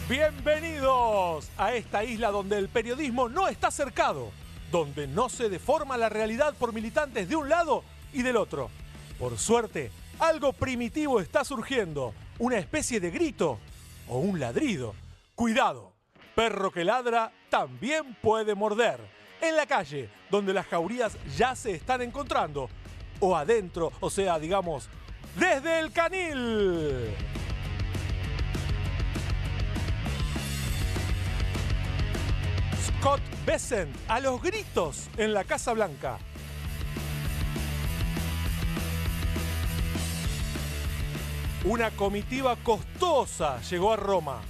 Bienvenidos a esta isla donde el periodismo no está cercado, donde no se deforma la realidad por militantes de un lado y del otro. Por suerte, algo primitivo está surgiendo, una especie de grito o un ladrido. Cuidado, perro que ladra también puede morder. En la calle, donde las jaurías ya se están encontrando, o adentro, o sea, digamos, desde el canil. Scott Bessent a los gritos en la Casa Blanca. Una comitiva costosa llegó a Roma.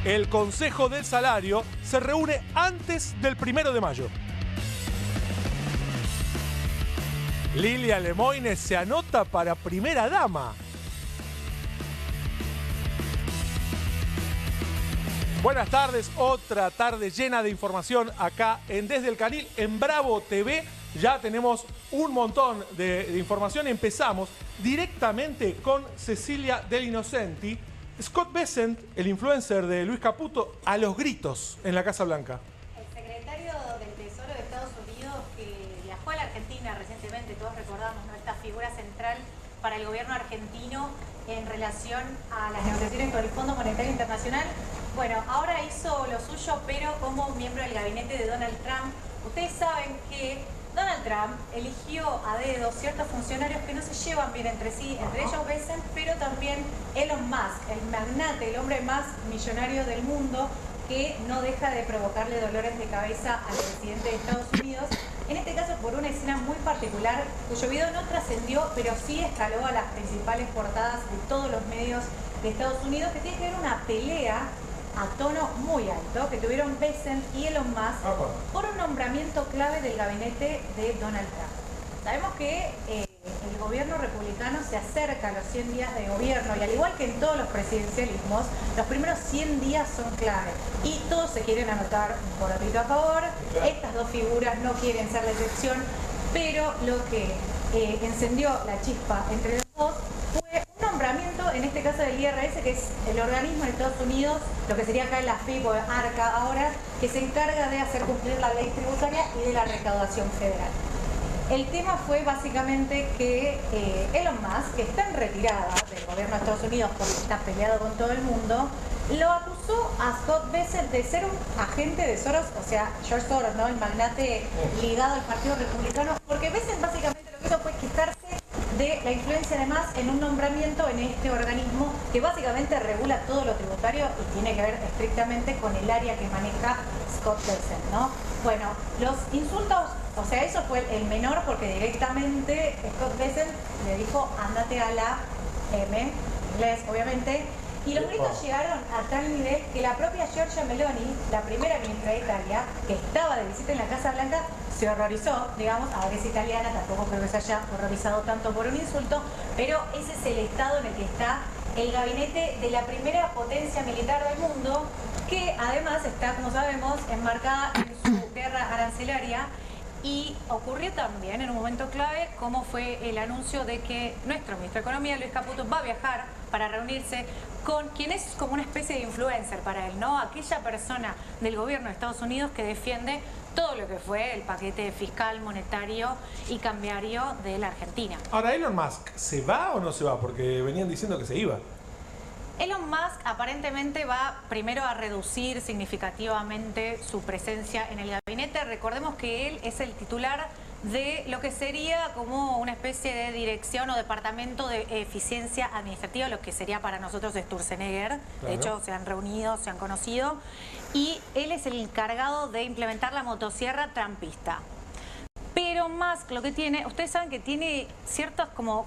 El Consejo del Salario se reúne antes del 1 de mayo. Lilia Lemoyne se anota para primera dama. Buenas tardes, otra tarde llena de información acá en Desde el Canil, en Bravo TV. Ya tenemos un montón de información. Empezamos directamente con Cecilia Del Innocenti. Scott Bessent, el influencer de Luis Caputo, a los gritos en la Casa Blanca. El secretario del Tesoro de Estados Unidos, que viajó a la Argentina recientemente, todos recordamos, ¿no?, esta figura central para el gobierno argentino en relación a las negociaciones con el Fondo Monetario Internacional. Bueno, ahora hizo lo suyo, pero como miembro del gabinete de Donald Trump. Ustedes saben que Donald Trump eligió a dedo ciertos funcionarios que no se llevan bien entre sí, entre ellos Bessent, pero también Elon Musk, el magnate, el hombre más millonario del mundo, que no deja de provocarle dolores de cabeza al presidente de Estados Unidos. En este caso por una escena muy particular, cuyo video no trascendió, pero sí escaló a las principales portadas de todos los medios de Estados Unidos, que tiene que ver una pelea a tono muy alto que tuvieron Bessent y Elon Musk por un nombramiento clave del gabinete de Donald Trump. Sabemos que el gobierno republicano se acerca a los 100 días de gobierno y al igual que en todos los presidencialismos, los primeros 100 días son clave y todos se quieren anotar un voto a favor. Estas dos figuras no quieren ser la excepción, pero lo que encendió la chispa entre los dos fue un nombramiento, en este caso del IRS, que es el organismo en Estados Unidos, lo que sería acá la FIP o ARCA ahora, que se encarga de hacer cumplir la ley tributaria y de la recaudación federal. El tema fue básicamente que Elon Musk, que está en retirada del gobierno de Estados Unidos porque está peleado con todo el mundo, lo acusó a Scott Bessent de ser un agente de Soros, o sea, George Soros, ¿no?, el magnate ligado al Partido Republicano, porque Bessent básicamente lo que hizo fue quitarse de la influencia además en un nombramiento en este organismo que básicamente regula todo lo tributario y tiene que ver estrictamente con el área que maneja Scott Bessent, ¿no? Bueno, los insultos, o sea, eso fue el menor porque directamente Scott Bessent le dijo ándate a la M, inglés obviamente, y los gritos llegaron a tal nivel que la propia Giorgia Meloni, la primera ministra de Italia, que estaba de visita en la Casa Blanca, se horrorizó, digamos, ahora es italiana, tampoco creo que se haya horrorizado tanto por un insulto, pero ese es el estado en el que está el gabinete de la primera potencia militar del mundo, que además está, como sabemos, enmarcada en su guerra arancelaria. Y ocurrió también en un momento clave como fue el anuncio de que nuestro ministro de Economía, Luis Caputo, va a viajar para reunirse con quien es como una especie de influencer para él, ¿no? Aquella persona del gobierno de Estados Unidos que defiende todo lo que fue el paquete fiscal, monetario y cambiario de la Argentina. Ahora, ¿Elon Musk se va o no se va? Porque venían diciendo que se iba. Elon Musk aparentemente va primero a reducir significativamente su presencia en el gabinete. Recordemos que él es el titular de lo que sería como una especie de dirección o departamento de eficiencia administrativa, lo que sería para nosotros Sturzenegger. Claro. De hecho, se han reunido, se han conocido. Y él es el encargado de implementar la motosierra trumpista. Pero Musk lo que tiene, ustedes saben que tiene ciertas como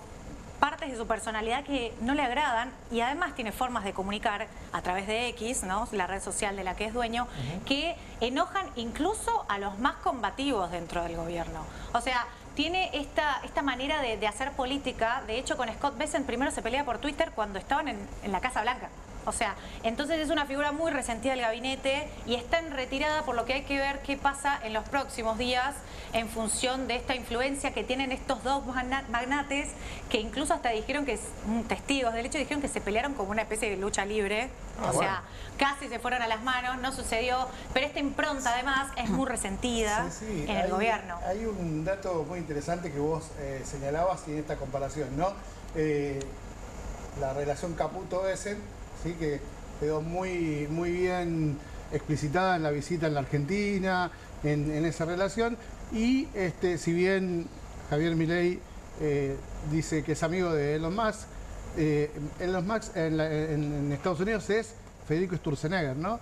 partes de su personalidad que no le agradan y además tiene formas de comunicar a través de X, ¿no?, la red social de la que es dueño, que enojan incluso a los más combativos dentro del gobierno. O sea, tiene esta manera de hacer política. De hecho, con Scott Bessent primero se pelea por Twitter cuando estaban en la Casa Blanca. O sea, entonces es una figura muy resentida del gabinete y está en retirada, por lo que hay que ver qué pasa en los próximos días en función de esta influencia que tienen estos dos magnates, que incluso hasta dijeron que, testigos del hecho, dijeron que se pelearon como una especie de lucha libre. O sea, casi se fueron a las manos, no sucedió, pero esta impronta además es muy resentida en el gobierno. Hay un dato muy interesante que vos señalabas y en esta comparación, ¿no? La relación Caputo-Essen, ¿sí? Que quedó muy bien explicitada en la visita en la Argentina, en esa relación. Y si bien Javier Milei dice que es amigo de Elon Musk, en Estados Unidos es Federico Sturzenegger, ¿no?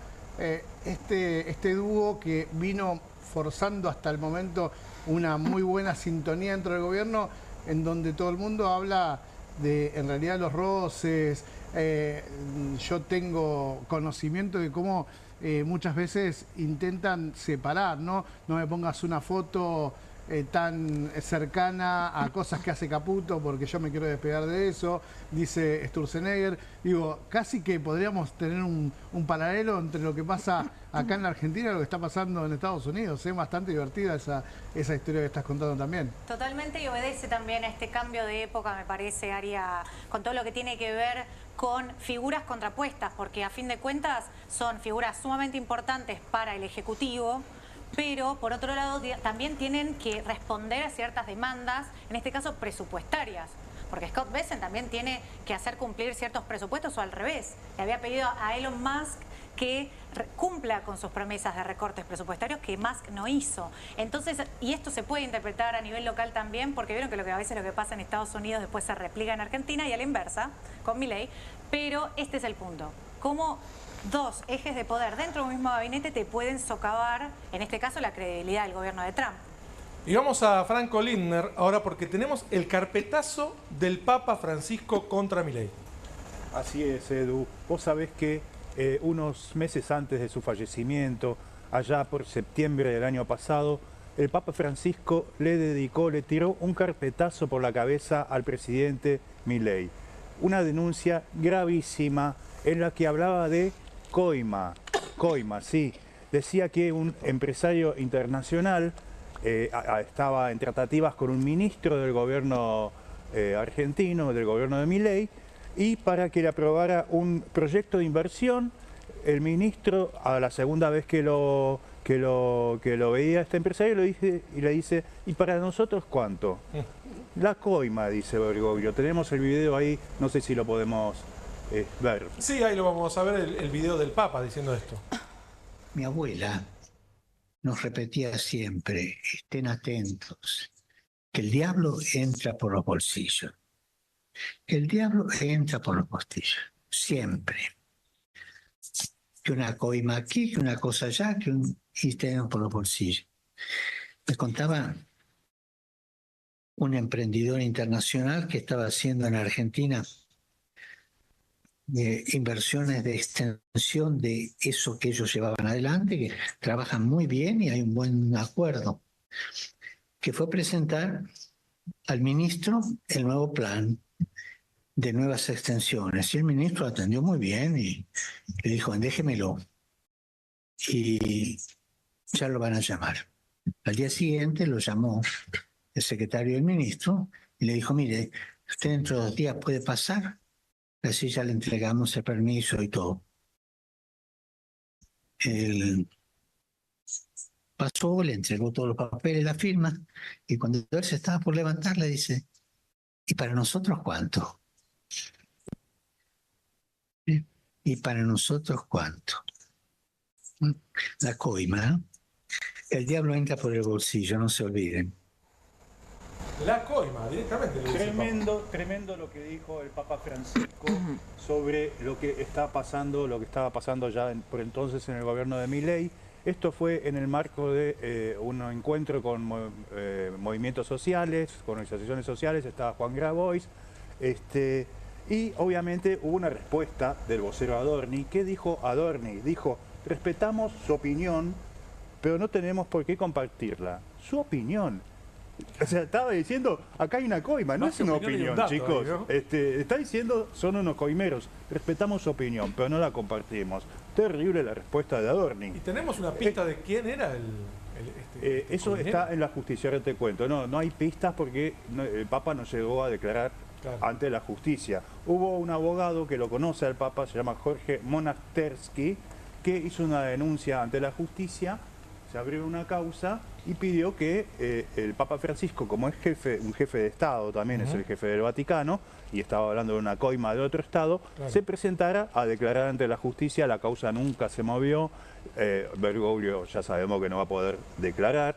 Este dúo que vino forzando hasta el momento una muy buena sintonía dentro del gobierno, en donde todo el mundo habla de, en realidad, los roces. Yo tengo conocimiento de cómo muchas veces intentan separar, ¿no? No me pongas una foto tan cercana a cosas que hace Caputo porque yo me quiero despegar de eso, dice Sturzenegger. Digo, casi que podríamos tener un paralelo entre lo que pasa acá en la Argentina y lo que está pasando en Estados Unidos. Es bastante divertida esa historia que estás contando también. Totalmente, y obedece también a este cambio de época, me parece, Aria, con todo lo que tiene que ver con figuras contrapuestas, porque a fin de cuentas son figuras sumamente importantes para el Ejecutivo, pero por otro lado también tienen que responder a ciertas demandas, en este caso presupuestarias, porque Scott Bessent también tiene que hacer cumplir ciertos presupuestos, o al revés, le había pedido a Elon Musk que cumpla con sus promesas de recortes presupuestarios que Musk no hizo. Entonces, y esto se puede interpretar a nivel local también, porque vieron que a veces lo que pasa en Estados Unidos después se replica en Argentina y a la inversa, con Milei, pero este es el punto. ¿Cómo dos ejes de poder dentro de un mismo gabinete te pueden socavar, en este caso, la credibilidad del gobierno de Trump? Y vamos a Franco Lindner ahora porque tenemos el carpetazo del Papa Francisco contra Milei. Así es, Edu. Vos sabés que unos meses antes de su fallecimiento, allá por septiembre del año pasado, el Papa Francisco le tiró un carpetazo por la cabeza al presidente Milei. Una denuncia gravísima en la que hablaba de coima, sí. Decía que un empresario internacional estaba en tratativas con un ministro del gobierno argentino, del gobierno de Milei, y para que le aprobara un proyecto de inversión, el ministro, a la segunda vez que lo veía este empresario, le dice, ¿y para nosotros cuánto? La coima, dice Bergoglio. Tenemos el video ahí, no sé si lo podemos ver. Sí, ahí lo vamos a ver, el video del Papa diciendo esto. Mi abuela nos repetía siempre, estén atentos, que el diablo entra por los bolsillos. Que el diablo entra por los bolsillos, siempre. Que una coima aquí, que una cosa allá, y tenemos por los bolsillos. Me contaba un emprendedor internacional que estaba haciendo en Argentina inversiones de extensión de eso que ellos llevaban adelante, que trabajan muy bien y hay un buen acuerdo, que fue presentar al ministro el nuevo plan de nuevas extensiones. Y el ministro atendió muy bien y le dijo, déjemelo. Y ya lo van a llamar. Al día siguiente lo llamó el secretario del ministro y le dijo, mire, usted dentro de 2 días puede pasar, así ya le entregamos el permiso y todo. Él pasó, le entregó todos los papeles, la firma, y cuando él se estaba por levantar le dice, ¿y para nosotros cuánto? ¿Y para nosotros cuánto? La coima, ¿no? El diablo entra por el bolsillo, no se olviden. La coima, directamente. Tremendo lo que dijo el Papa Francisco sobre lo que estaba pasando ya por entonces en el gobierno de Milei. Esto fue en el marco de un encuentro con movimientos sociales, con organizaciones sociales, estaba Juan Grabois, y obviamente hubo una respuesta del vocero Adorni. ¿Qué dijo Adorni? Dijo, respetamos su opinión, pero no tenemos por qué compartirla. Su opinión. O sea, estaba diciendo, acá hay una coima, no Más es una opinión y un opinión, dato chicos. ahí, ¿no? Está diciendo, son unos coimeros. Respetamos su opinión, pero no la compartimos. Terrible la respuesta de Adorni. ¿Y tenemos una pista de quién era Eso coinero? está en la justicia, ahora te cuento. No hay pistas porque el Papa no llegó a declarar ante la justicia. Hubo un abogado que lo conoce al Papa, se llama Jorge Monastersky, que hizo una denuncia ante la justicia, se abrió una causa y pidió que el Papa Francisco, como es un jefe de Estado, también es el jefe del Vaticano, y estaba hablando de una coima de otro Estado, se presentara a declarar ante la justicia. La causa nunca se movió. Bergoglio ya sabemos que no va a poder declarar,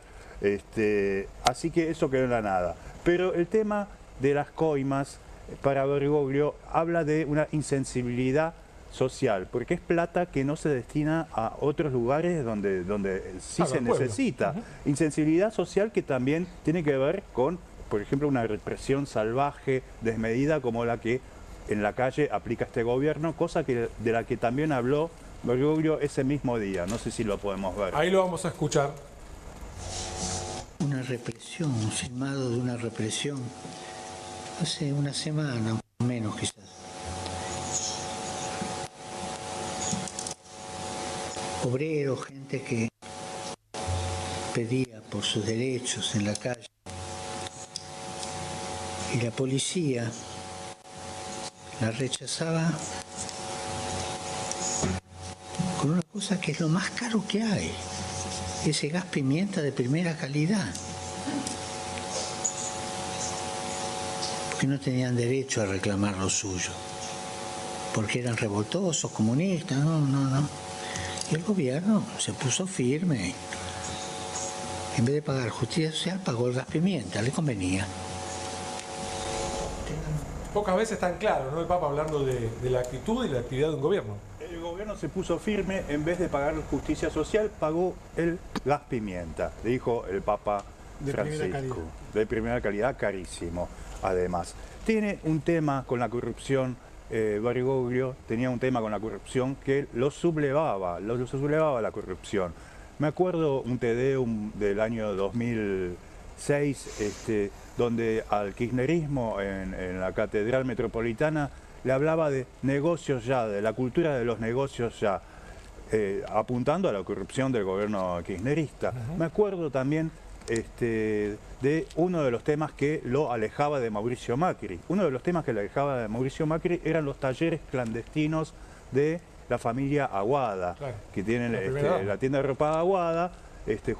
así que eso quedó en la nada. Pero el tema de las coimas para Bergoglio habla de una insensibilidad social, porque es plata que no se destina a otros lugares donde sí se necesita. Insensibilidad social que también tiene que ver con, por ejemplo, una represión salvaje, desmedida, como la que en la calle aplica este gobierno, cosa de la que también habló Bergoglio ese mismo día. No sé si lo podemos ver. Ahí lo vamos a escuchar. Una represión, un filmado de una represión, hace una semana, menos quizás. Obreros, gente que pedía por sus derechos en la calle. Y la policía la rechazaba con una cosa que es lo más caro que hay. Ese gas pimienta de primera calidad. Porque no tenían derecho a reclamar lo suyo. Porque eran revoltosos, comunistas, no. Y el gobierno se puso firme. En vez de pagar justicia social, pagó el gas pimienta, le convenía. Pocas veces tan claro, ¿no? El Papa hablando de la actitud y la actividad de un gobierno. El gobierno se puso firme, en vez de pagar justicia social, pagó el gas pimienta, dijo el Papa Francisco. De primera calidad, carísimo, además. Tiene un tema con la corrupción, Bergoglio tenía un tema con la corrupción que lo sublevaba la corrupción. Me acuerdo un Tedeum del año 2006, donde al kirchnerismo en la Catedral Metropolitana le hablaba de negocios ya, de la cultura de los negocios ya, apuntando a la corrupción del gobierno kirchnerista. Me acuerdo también de uno de los temas que lo alejaba de Mauricio Macri. Uno de los temas que lo alejaba de Mauricio Macri eran los talleres clandestinos de la familia Aguada, que tienen la tienda de ropa Aguada.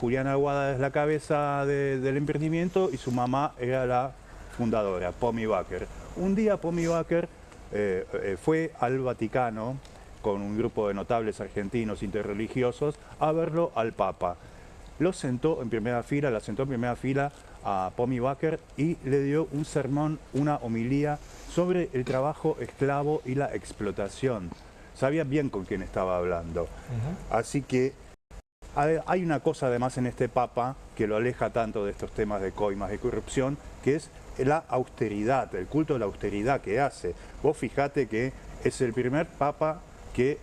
Juliana Aguada es la cabeza del emprendimiento y su mamá era la fundadora, Pommy Baker. Un día Pommy Baker fue al Vaticano con un grupo de notables argentinos interreligiosos a verlo al Papa. Lo sentó en primera fila, la sentó en primera fila a Pommy Baker y le dio un sermón, una homilía sobre el trabajo esclavo y la explotación. Sabía bien con quién estaba hablando. Así que hay una cosa además en este Papa que lo aleja tanto de estos temas de coimas y corrupción, que es la austeridad, el culto de la austeridad que hace. Vos fijate que es el primer Papa que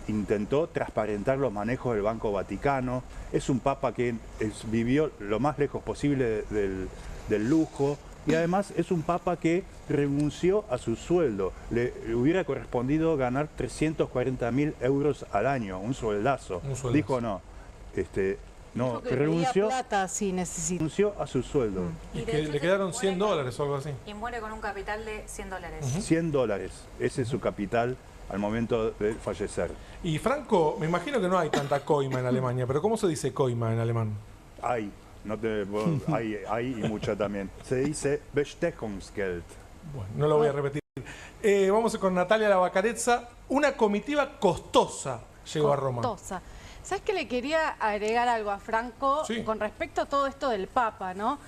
intentó transparentar los manejos del Banco Vaticano, es un Papa que vivió lo más lejos posible del lujo, y además es un Papa que renunció a su sueldo. Le hubiera correspondido ganar 340.000 euros al año, un sueldazo. Dijo no. No, renunció plata si necesita. Renunció a su sueldo. Y que le quedaron $100 o algo así. Y muere con un capital de $100. $100, ese es su capital al momento de fallecer. Y Franco, me imagino que no hay tanta coima en Alemania, pero ¿cómo se dice coima en alemán? Hay y mucha también. Se dice Bestechungsgeld. Bueno, no lo voy a repetir. Vamos con Natalia Lavacarezza. Una comitiva costosa llegó a Roma. ¿Sabes que le quería agregar algo a Franco con respecto a todo esto del Papa, ¿no?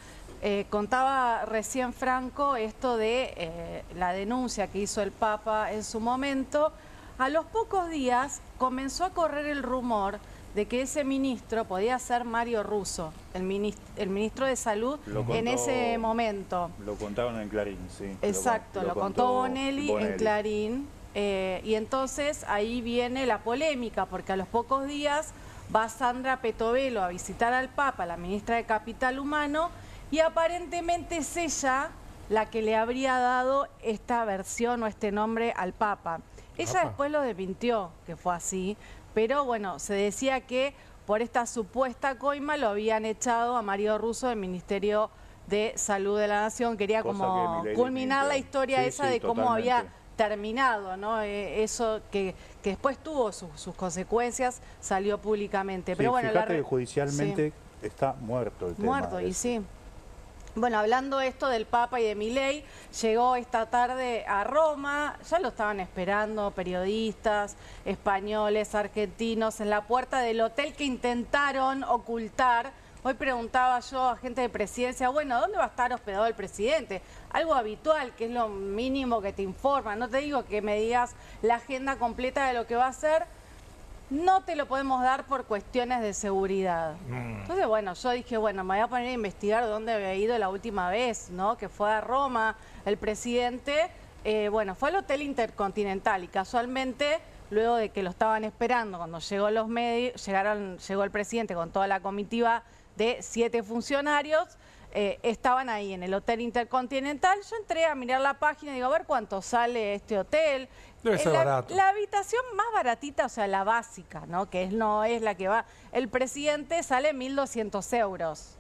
Contaba recién Franco esto de la denuncia que hizo el Papa en su momento. A los pocos días comenzó a correr el rumor de que ese ministro podía ser Mario Russo, el ministro de Salud en ese momento. Lo contaron en Clarín, sí. Exacto, lo contó Bonelli en Clarín. Y entonces ahí viene la polémica, porque a los pocos días va Sandra Petovelo a visitar al Papa, la ministra de Capital Humano, y aparentemente es ella la que le habría dado esta versión o este nombre al Papa. Ella después lo desmintió, que fue así, pero bueno, se decía que por esta supuesta coima lo habían echado a Mario Russo del Ministerio de Salud de la Nación. Quería como culminar la historia esa de cómo había terminado, ¿no? Eso que después tuvo sus consecuencias, salió públicamente. Sí, pero bueno, fíjate que judicialmente está muerto el tema. Muerto, y sí. Bueno, hablando esto del Papa y de Milei, llegó esta tarde a Roma, ya lo estaban esperando periodistas, españoles, argentinos, en la puerta del hotel que intentaron ocultar. Hoy preguntaba yo a gente de presidencia, bueno, ¿dónde va a estar hospedado el presidente? Algo habitual, que es lo mínimo que te informa. No te digo que me digas la agenda completa de lo que va a hacer. No te lo podemos dar por cuestiones de seguridad. Entonces, bueno, yo dije, bueno, me voy a poner a investigar dónde había ido la última vez, ¿no? Que fue a Roma el presidente. Bueno, fue al Hotel Intercontinental y casualmente, luego de que lo estaban esperando, cuando llegó los medios, llegó el presidente con toda la comitiva de 7 funcionarios, estaban ahí en el Hotel Intercontinental. Yo entré a mirar la página y digo, a ver cuánto sale este hotel. Debe ser barato. La habitación más baratita, o sea, la básica, ¿no? Que no es la que va. El presidente sale 1.200 euros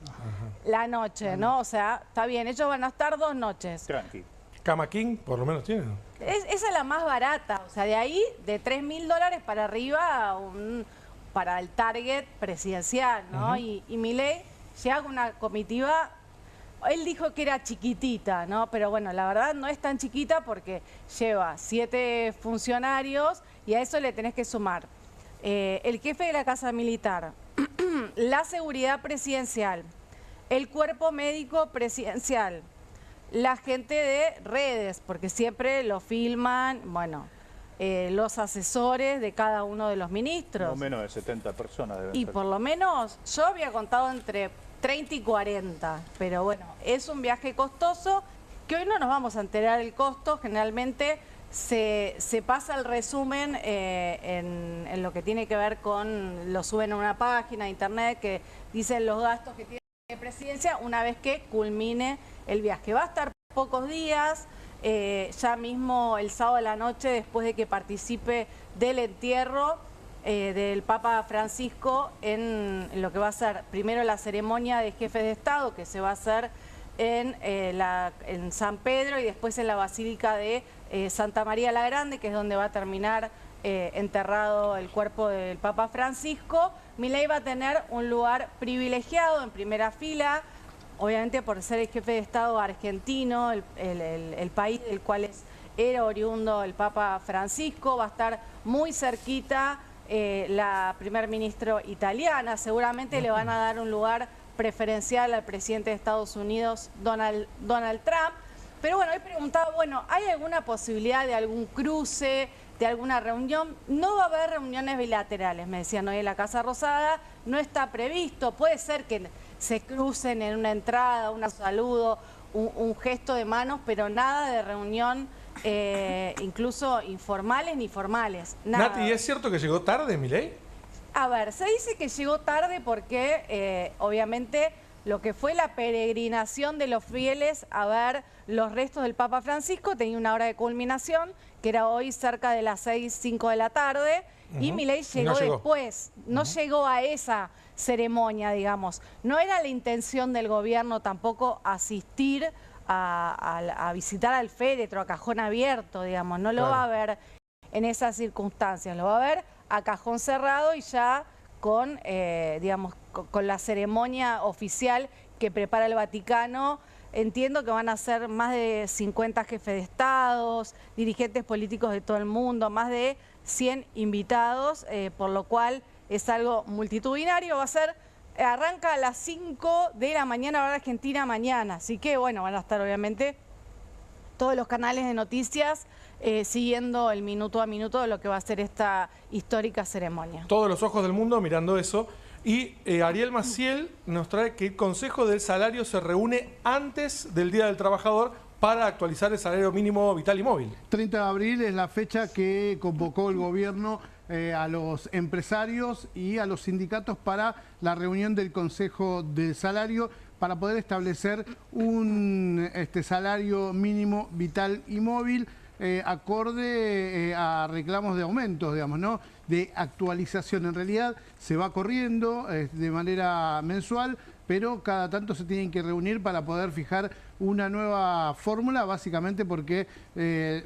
la noche, ¿no? O sea, está bien, ellos van a estar 2 noches. Tranqui. Cama King, por lo menos tienen. Esa es la más barata, o sea, de ahí, de $3.000 para arriba, para el target presidencial, ¿no? Y Milei llega con una comitiva. Él dijo que era chiquitita, ¿no? Pero bueno, la verdad no es tan chiquita porque lleva 7 funcionarios y a eso le tenés que sumar el jefe de la Casa Militar, la seguridad presidencial, el cuerpo médico presidencial, la gente de redes, porque siempre lo filman, bueno, los asesores de cada uno de los ministros. No menos de 70 personas deben y ser. por lo menos yo había contado entre 30 y 40, pero bueno, es un viaje costoso que hoy no nos vamos a enterar el costo. Generalmente se pasa el resumen en lo que tiene que ver con, lo suben a una página de internet que dicen los gastos que tiene la presidencia una vez que culmine el viaje. Va a estar pocos días, ya mismo el sábado a la noche, después de que participe del entierro del Papa Francisco en lo que va a ser primero la ceremonia de jefes de Estado, que se va a hacer en San Pedro, y después en la Basílica de Santa María la Grande, que es donde va a terminar enterrado el cuerpo del Papa Francisco. Milei va a tener un lugar privilegiado en primera fila, obviamente por ser el jefe de Estado argentino, el país del cual era oriundo el Papa Francisco. Va a estar muy cerquita la primer ministro italiana. Seguramente le van a dar un lugar preferencial al presidente de Estados Unidos, Donald Trump. Pero bueno, he preguntado, bueno, ¿hay alguna posibilidad de algún cruce, de alguna reunión? No va a haber reuniones bilaterales, me decían hoy en la Casa Rosada, no está previsto. Puede ser que se crucen en una entrada, un saludo, un gesto de manos, pero nada de reunión, incluso informales ni formales. Nada. Nati, ¿es cierto que llegó tarde Milei? A ver, se dice que llegó tarde porque obviamente lo que fue la peregrinación de los fieles a ver los restos del Papa Francisco tenía una hora de culminación, que era hoy cerca de las 5 de la tarde, y Milei llegó después, no llegó a esa ceremonia, digamos. No era la intención del gobierno tampoco asistir a visitar al féretro, a cajón abierto, digamos. No lo va a ver en esas circunstancias, lo va a ver a cajón cerrado y ya con, digamos, con la ceremonia oficial que prepara el Vaticano. Entiendo que van a ser más de 50 jefes de estados, dirigentes políticos de todo el mundo, más de 100 invitados, por lo cual es algo multitudinario. Va a ser, arranca a las 5 de la mañana, hora argentina, mañana. Así que, bueno, van a estar obviamente todos los canales de noticias siguiendo el minuto a minuto de lo que va a ser esta histórica ceremonia. Todos los ojos del mundo mirando eso. Y Ariel Maciel nos trae que el Consejo del Salario se reúne antes del Día del Trabajador para actualizar el salario mínimo vital y móvil. 30 de abril es la fecha que convocó el gobierno a los empresarios y a los sindicatos para la reunión del Consejo del Salario para poder establecer un salario mínimo vital y móvil acorde a reclamos de aumentos, digamos, ¿no? De actualización. En realidad se va corriendo de manera mensual, pero cada tanto se tienen que reunir para poder fijar una nueva fórmula, básicamente porque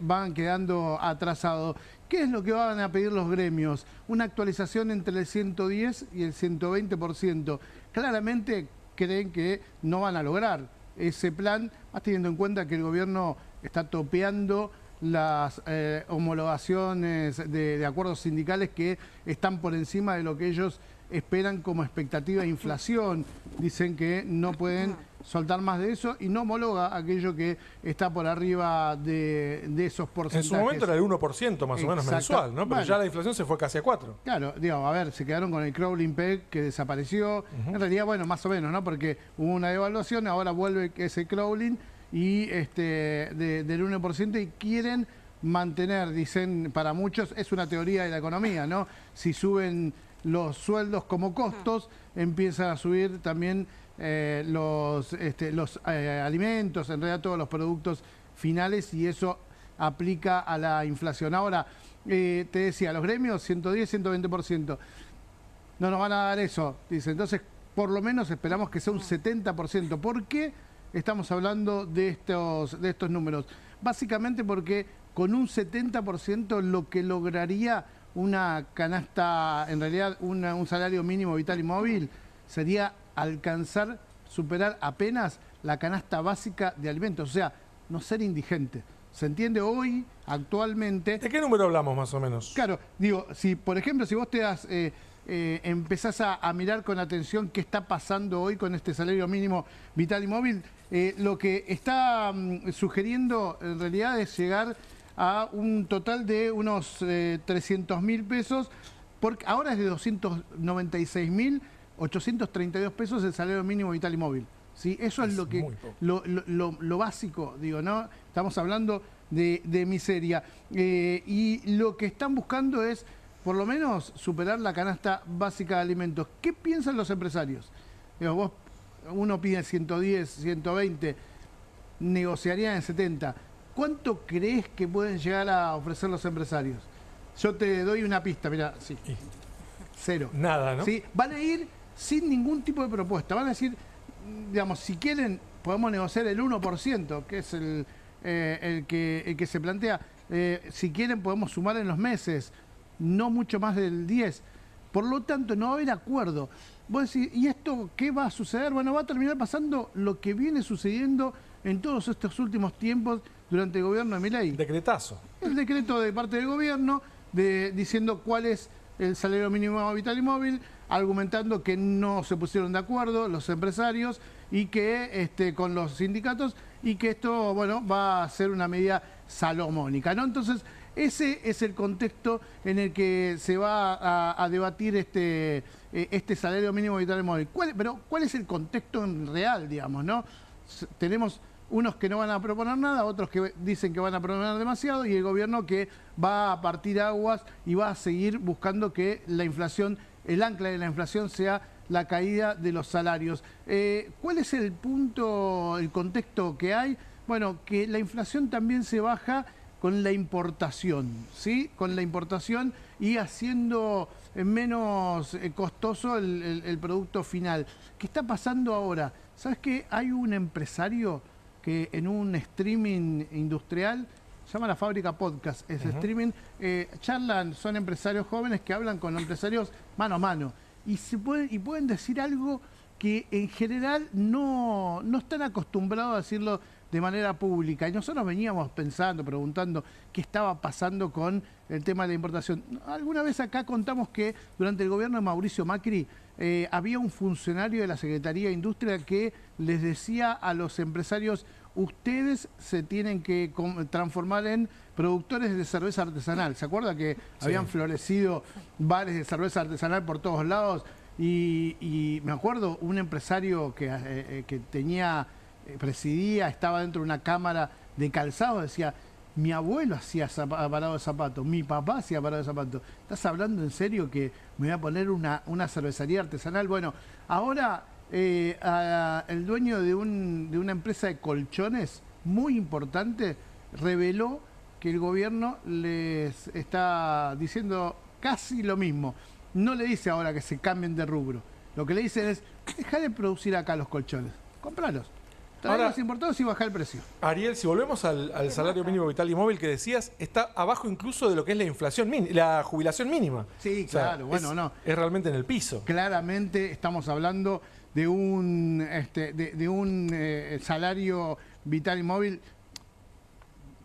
van quedando atrasados. ¿Qué es lo que van a pedir los gremios? Una actualización entre el 110 y el 120%. Claramente creen que no van a lograr ese plan, más teniendo en cuenta que el gobierno está topeando las homologaciones de acuerdos sindicales que están por encima de lo que ellos esperan como expectativa de inflación. Dicen que no pueden soltar más de eso y no homologa aquello que está por arriba de esos porcentajes. En su momento era el 1% más o menos mensual, ¿no? Pero bueno, ya la inflación se fue casi a 4. Claro, digamos, a ver, se quedaron con el crawling peg que desapareció. En realidad, bueno, más o menos, ¿no? Porque hubo una devaluación, ahora vuelve ese crawling y del 1% y quieren mantener, dicen para muchos, es una teoría de la economía, ¿no? Si suben los sueldos como costos, empiezan a subir también los alimentos, en realidad todos los productos finales, y eso aplica a la inflación. Ahora, te decía, los gremios 110, 120%. No nos van a dar eso, dice. Entonces, por lo menos esperamos que sea un 70%. ¿Por qué estamos hablando de estos números? Básicamente porque con un 70% lo que lograría una canasta, en realidad un salario mínimo vital y móvil, sería superar apenas la canasta básica de alimentos, o sea, no ser indigente. ¿Se entiende? Hoy, actualmente... ¿De qué número hablamos más o menos? Claro, digo, si por ejemplo, si vos empezás a mirar con atención qué está pasando hoy con este salario mínimo vital y móvil, lo que está sugiriendo en realidad es llegar a un total de unos 300.000 pesos, porque ahora es de 296.832 pesos el salario mínimo vital y móvil. ¿Sí? Eso es lo básico, digo, ¿no? Estamos hablando de miseria. Y lo que están buscando es, por lo menos, superar la canasta básica de alimentos. ¿Qué piensan los empresarios? Digo, uno pide 110, 120, negociarían en 70. ¿Cuánto crees que pueden llegar a ofrecer los empresarios? Yo te doy una pista, mira, sí. 0. Nada, ¿no? ¿Sí? Van a ir sin ningún tipo de propuesta. Van a decir, digamos, si quieren, podemos negociar el 1%, que es el que se plantea. Si quieren, podemos sumar en los meses, no mucho más del 10%. Por lo tanto, no va a haber acuerdo. Vos decís, ¿y esto qué va a suceder? Bueno, va a terminar pasando lo que viene sucediendo en todos estos últimos tiempos durante el gobierno de Milei. Decretazo. El decreto de parte del gobierno diciendo cuál es el salario mínimo vital y móvil, argumentando que no se pusieron de acuerdo los empresarios y que con los sindicatos, y que esto, bueno, va a ser una medida salomónica, ¿no? Entonces, ese es el contexto en el que se va a debatir este salario mínimo vital y móvil. Pero ¿cuál es el contexto en real, digamos, no? Tenemos unos que no van a proponer nada, otros que dicen que van a proponer demasiado, y el gobierno que va a partir aguas y va a seguir buscando que la inflación, el ancla de la inflación sea la caída de los salarios. ¿Cuál es el punto, el contexto que hay? Bueno, que la inflación también se baja con la importación, ¿sí? Con la importación y haciendo menos costoso el producto final. ¿Qué está pasando ahora? ¿Sabes qué? Hay un empresario que en un streaming industrial, se llama La Fábrica Podcast, es streaming, charlan, son empresarios jóvenes que hablan con empresarios mano a mano y pueden decir algo que en general no están acostumbrados a decirlo de manera pública. Y nosotros veníamos pensando, preguntando qué estaba pasando con el tema de la importación. Alguna vez acá contamos que durante el gobierno de Mauricio Macri había un funcionario de la Secretaría de Industria que les decía a los empresarios: ustedes se tienen que transformar en productores de cerveza artesanal. ¿Se acuerda que habían florecido bares de cerveza artesanal por todos lados? Y me acuerdo un empresario que presidía, estaba dentro de una cámara de calzado, decía: mi abuelo hacía parado de zapatos, mi papá hacía parado de zapatos. ¿Estás hablando en serio que me voy a poner una cervecería artesanal? Bueno, ahora el dueño de una empresa de colchones muy importante reveló que el gobierno les está diciendo casi lo mismo. No le dice ahora que se cambien de rubro. Lo que le dicen es, deja de producir acá los colchones, compralos. Traerlos importados y bajar el precio. Ariel, si volvemos al salario mínimo vital y móvil que decías, está abajo incluso de lo que es la inflación, la jubilación mínima. Sí, claro, es realmente en el piso. Claramente estamos hablando de un salario vital y móvil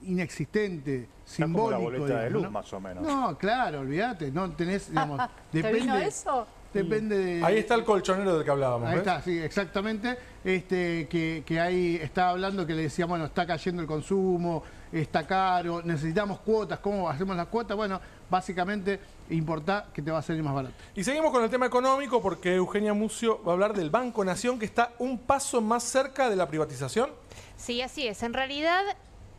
inexistente, simbólico. Como la boleta de luz, ¿no? más o menos. No, claro, olvídate, no tenés, digamos, ¿Te vino eso? Depende de... Ahí está el colchonero del que hablábamos. Ahí ¿ves? está, sí, exactamente. Que ahí estaba hablando que le decía, bueno, está cayendo el consumo, está caro, necesitamos cuotas, ¿cómo hacemos las cuotas? Bueno, básicamente importa que te va a salir más barato. Y seguimos con el tema económico porque Eugenia Mucio va a hablar del Banco Nación, que está un paso más cerca de la privatización. Sí, así es. En realidad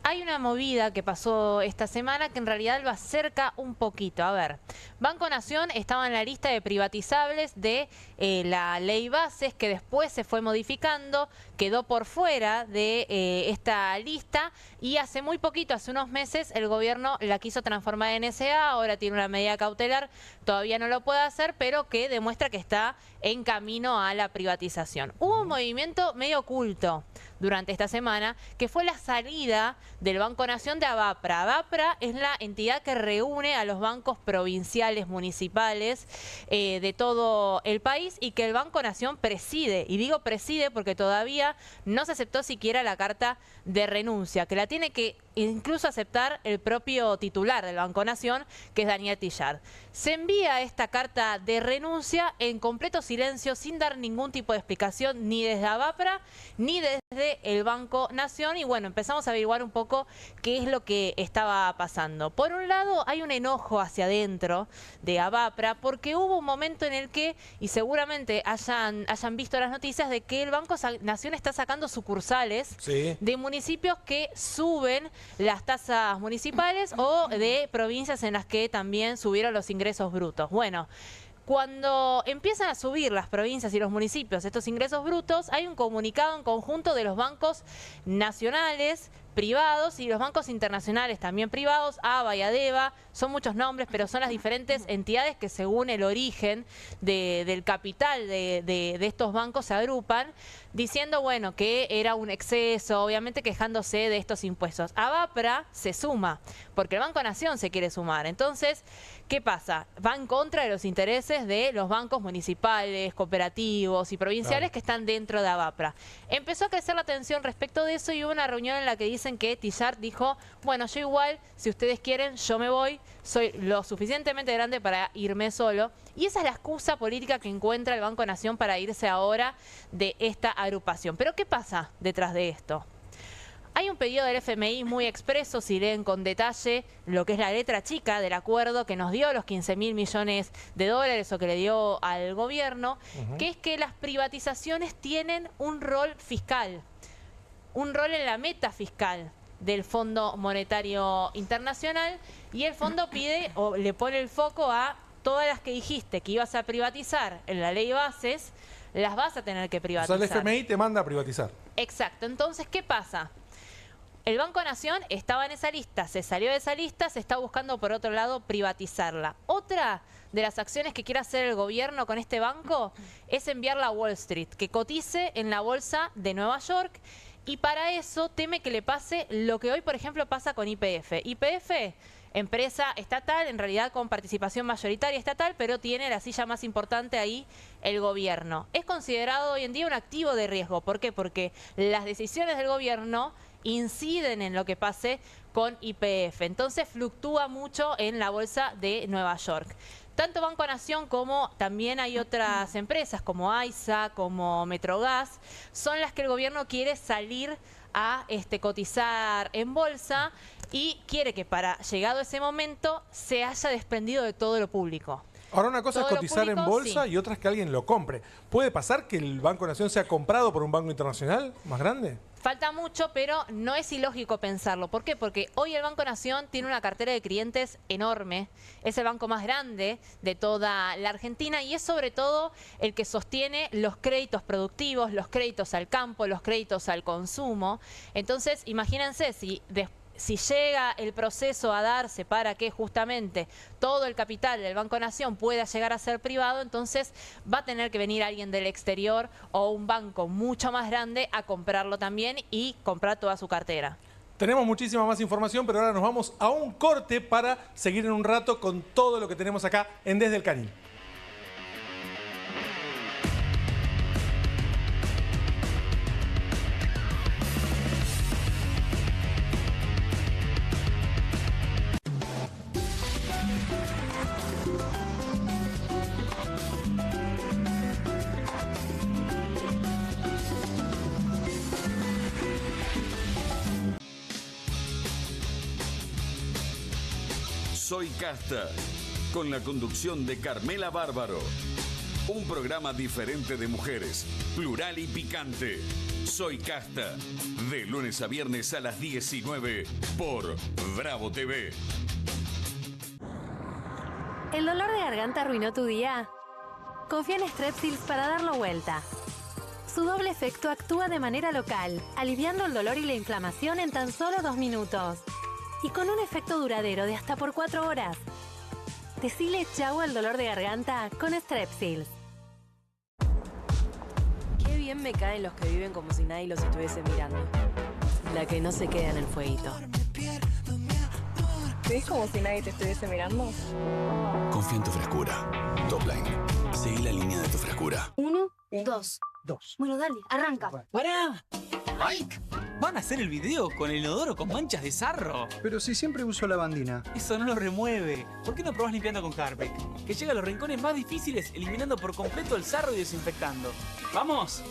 hay una movida que pasó esta semana que en realidad lo acerca un poquito. A ver, Banco Nación estaba en la lista de privatizables de la ley Bases, que después se fue modificando, quedó por fuera de esta lista y hace muy poquito, hace unos meses, el gobierno la quiso transformar en SA, ahora tiene una medida cautelar, todavía no lo puede hacer, pero que demuestra que está en camino a la privatización. Hubo un movimiento medio oculto durante esta semana, que fue la salida del Banco Nación de Abapra. Abapra es la entidad que reúne a los bancos provinciales, municipales de todo el país y que el Banco Nación preside. Y digo preside porque todavía no se aceptó siquiera la carta de renuncia, que la tiene que incluso aceptar el propio titular del Banco Nación, que es Daniel Tillard. Se envía esta carta de renuncia en completo silencio, sin dar ningún tipo de explicación, ni desde Abapra, ni desde el Banco Nación. Y bueno, empezamos a averiguar un poco qué es lo que estaba pasando. Por un lado, hay un enojo hacia adentro de Abapra, porque hubo un momento en el que, y seguramente hayan visto las noticias, de que el Banco Nación está sacando sucursales de municipios que suben las tasas municipales o de provincias en las que también subieron los ingresos brutos. Bueno, cuando empiezan a subir las provincias y los municipios estos ingresos brutos, hay un comunicado en conjunto de los bancos nacionales, privados y los bancos internacionales también privados, ABA y ADEVA, son muchos nombres, pero son las diferentes entidades que según el origen del capital de estos bancos se agrupan, diciendo, bueno, que era un exceso, obviamente quejándose de estos impuestos. Abapra se suma, porque el Banco Nación se quiere sumar. Entonces, ¿qué pasa? Va en contra de los intereses de los bancos municipales, cooperativos y provinciales que están dentro de Abapra. Empezó a crecer la tensión respecto de eso y hubo una reunión en la que dicen que Tillard dijo, bueno, yo igual, si ustedes quieren, yo me voy, soy lo suficientemente grande para irme solo. Y esa es la excusa política que encuentra el Banco Nación para irse ahora de esta agrupación. Pero ¿qué pasa detrás de esto? Hay un pedido del FMI muy expreso, si leen con detalle lo que es la letra chica del acuerdo que nos dio los 15.000 millones de dólares o que le dio al gobierno, que es que las privatizaciones tienen un rol fiscal, un rol en la meta fiscal del Fondo Monetario Internacional, y el fondo pide o le pone el foco a todas las que dijiste que ibas a privatizar en la ley Bases, las vas a tener que privatizar. O sea, el FMI te manda a privatizar. Exacto. Entonces, ¿qué pasa? El Banco Nación estaba en esa lista, se salió de esa lista, se está buscando por otro lado privatizarla. Otra de las acciones que quiere hacer el gobierno con este banco es enviarla a Wall Street, que cotice en la bolsa de Nueva York, y para eso teme que le pase lo que hoy, por ejemplo, pasa con YPF. YPF, empresa estatal, en realidad con participación mayoritaria estatal, pero tiene la silla más importante ahí, el gobierno. Es considerado hoy en día un activo de riesgo. ¿Por qué? Porque las decisiones del gobierno inciden en lo que pase con YPF. Entonces fluctúa mucho en la bolsa de Nueva York. Tanto Banco Nación como también hay otras empresas como AISA, como Metrogas, son las que el gobierno quiere salir a cotizar en bolsa y quiere que para llegado ese momento se haya desprendido de todo lo público. Ahora una cosa es Todo lo cotizar en público, bolsa sí. y otra es que alguien lo compre. ¿Puede pasar que el Banco Nación sea comprado por un banco internacional más grande? Falta mucho, pero no es ilógico pensarlo. ¿Por qué? Porque hoy el Banco Nación tiene una cartera de clientes enorme. Es el banco más grande de toda la Argentina y es sobre todo el que sostiene los créditos productivos, los créditos al campo, los créditos al consumo. Entonces, imagínense si llega el proceso a darse para que justamente todo el capital del Banco Nación pueda llegar a ser privado, entonces va a tener que venir alguien del exterior o un banco mucho más grande a comprarlo también y comprar toda su cartera. Tenemos muchísima más información, pero ahora nos vamos a un corte para seguir en un rato con todo lo que tenemos acá en Desde el Cañín. Soy Casta, con la conducción de Carmela Bárbaro. Un programa diferente de mujeres, plural y picante. Soy Casta, de lunes a viernes a las 19 por Bravo TV. ¿El dolor de garganta arruinó tu día? Confía en Strepsils para darlo vuelta. Su doble efecto actúa de manera local, aliviando el dolor y la inflamación en tan solo 2 minutos. Y con un efecto duradero de hasta por 4 horas. Decile chau al dolor de garganta con Strepsils. Qué bien me caen los que viven como si nadie los estuviese mirando. La que no se queda en el fueguito. ¿Ves como si nadie te estuviese mirando? Confía en tu frescura. Topline. Seguí la línea de tu frescura. 1, 2. Bueno, dale, arranca. ¡Pará! ¡Mike! Van a hacer el video con el inodoro con manchas de sarro. Pero si siempre uso lavandina. Eso no lo remueve. ¿Por qué no probás limpiando con Harpic? Que llega a los rincones más difíciles eliminando por completo el sarro y desinfectando. ¡Vamos!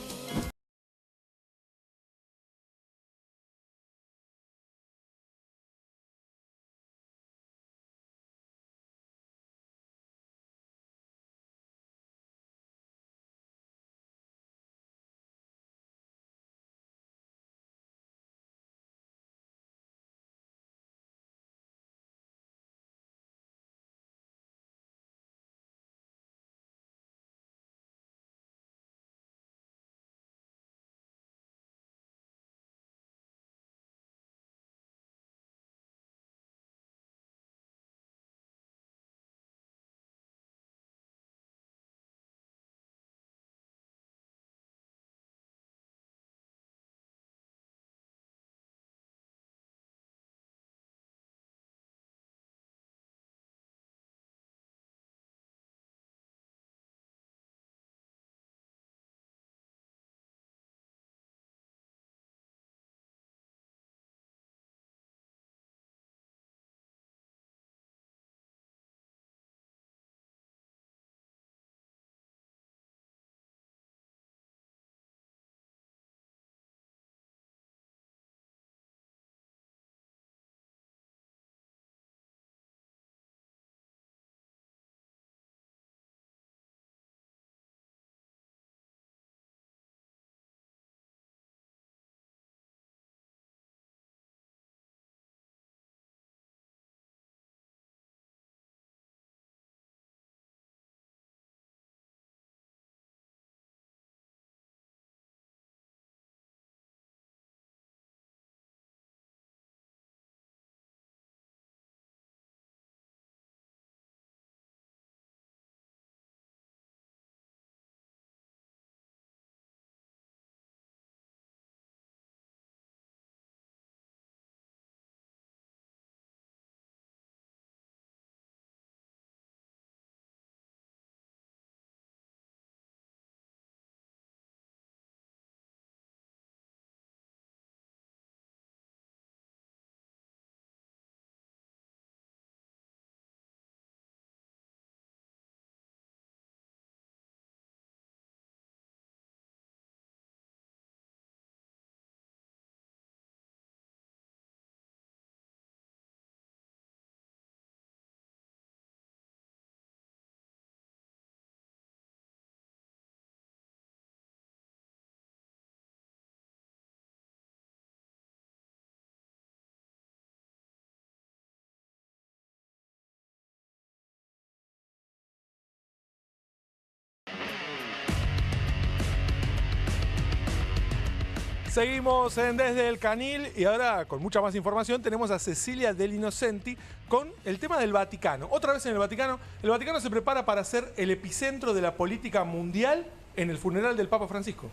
Seguimos en Desde el Canil y ahora con mucha más información tenemos a Cecilia Del Innocenti con el tema del Vaticano. Otra vez en el Vaticano se prepara para ser el epicentro de la política mundial en el funeral del Papa Francisco.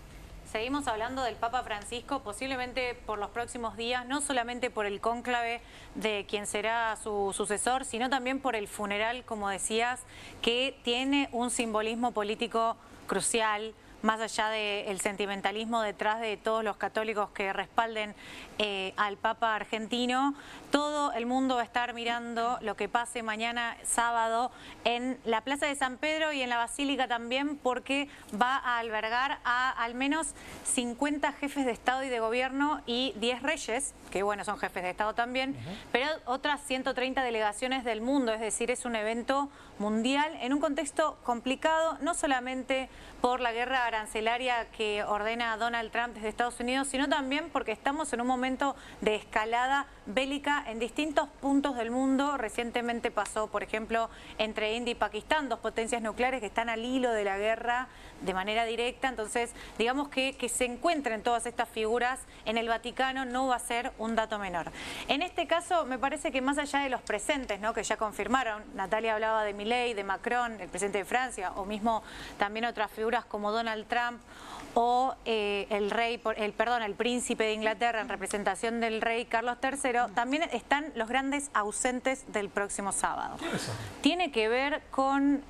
Seguimos hablando del Papa Francisco, posiblemente por los próximos días, no solamente por el cónclave de quien será su sucesor, sino también por el funeral, como decías, que tiene un simbolismo político crucial, más allá del sentimentalismo detrás de todos los católicos que respalden al Papa argentino. Todo el mundo va a estar mirando lo que pase mañana sábado en la Plaza de San Pedro y en la Basílica también, porque va a albergar a al menos 50 jefes de Estado y de Gobierno y 10 reyes, que bueno, son jefes de Estado también, pero otras 130 delegaciones del mundo, es decir, es un evento mundial en un contexto complicado, no solamente por la guerra arancelaria que ordena Donald Trump desde Estados Unidos, sino también porque estamos en un momento de escalada bélica en distintos puntos del mundo. Recientemente pasó, por ejemplo, entre India y Pakistán, dos potencias nucleares que están al hilo de la guerra de manera directa. Entonces, digamos que se encuentren todas estas figuras en el Vaticano no va a ser un dato menor. En este caso, me parece que más allá de los presentes, ¿no?, que ya confirmaron, Natalia hablaba de Milei, de Macron, el presidente de Francia, o mismo también otras figuras como Donald Trump o el príncipe de Inglaterra en representación del rey Carlos III, también están los grandes ausentes del próximo sábado. ¿Quiénes son? Tiene que ver con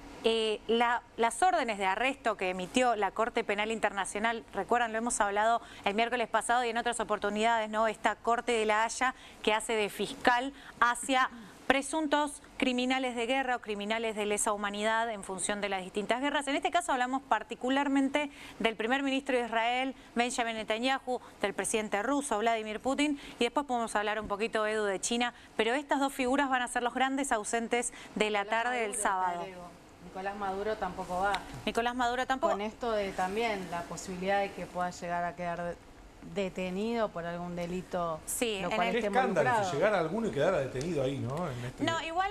las órdenes de arresto que emitió la Corte Penal Internacional. Recuerdan, lo hemos hablado el miércoles pasado y en otras oportunidades, ¿no? Esta Corte de la Haya que hace de fiscal hacia presuntos criminales de guerra o criminales de lesa humanidad en función de las distintas guerras. En este caso hablamos particularmente del primer ministro de Israel, Benjamin Netanyahu, del presidente ruso, Vladimir Putin, y después podemos hablar un poquito, Edu, de China, pero estas dos figuras van a ser los grandes ausentes de la tarde del sábado. Nicolás Maduro tampoco va. Nicolás Maduro tampoco. Con esto de también la posibilidad de que pueda llegar a quedar detenido por algún delito. Sí, lo cual Qué escándalo si llegara alguno y quedara detenido ahí, ¿no? No, igual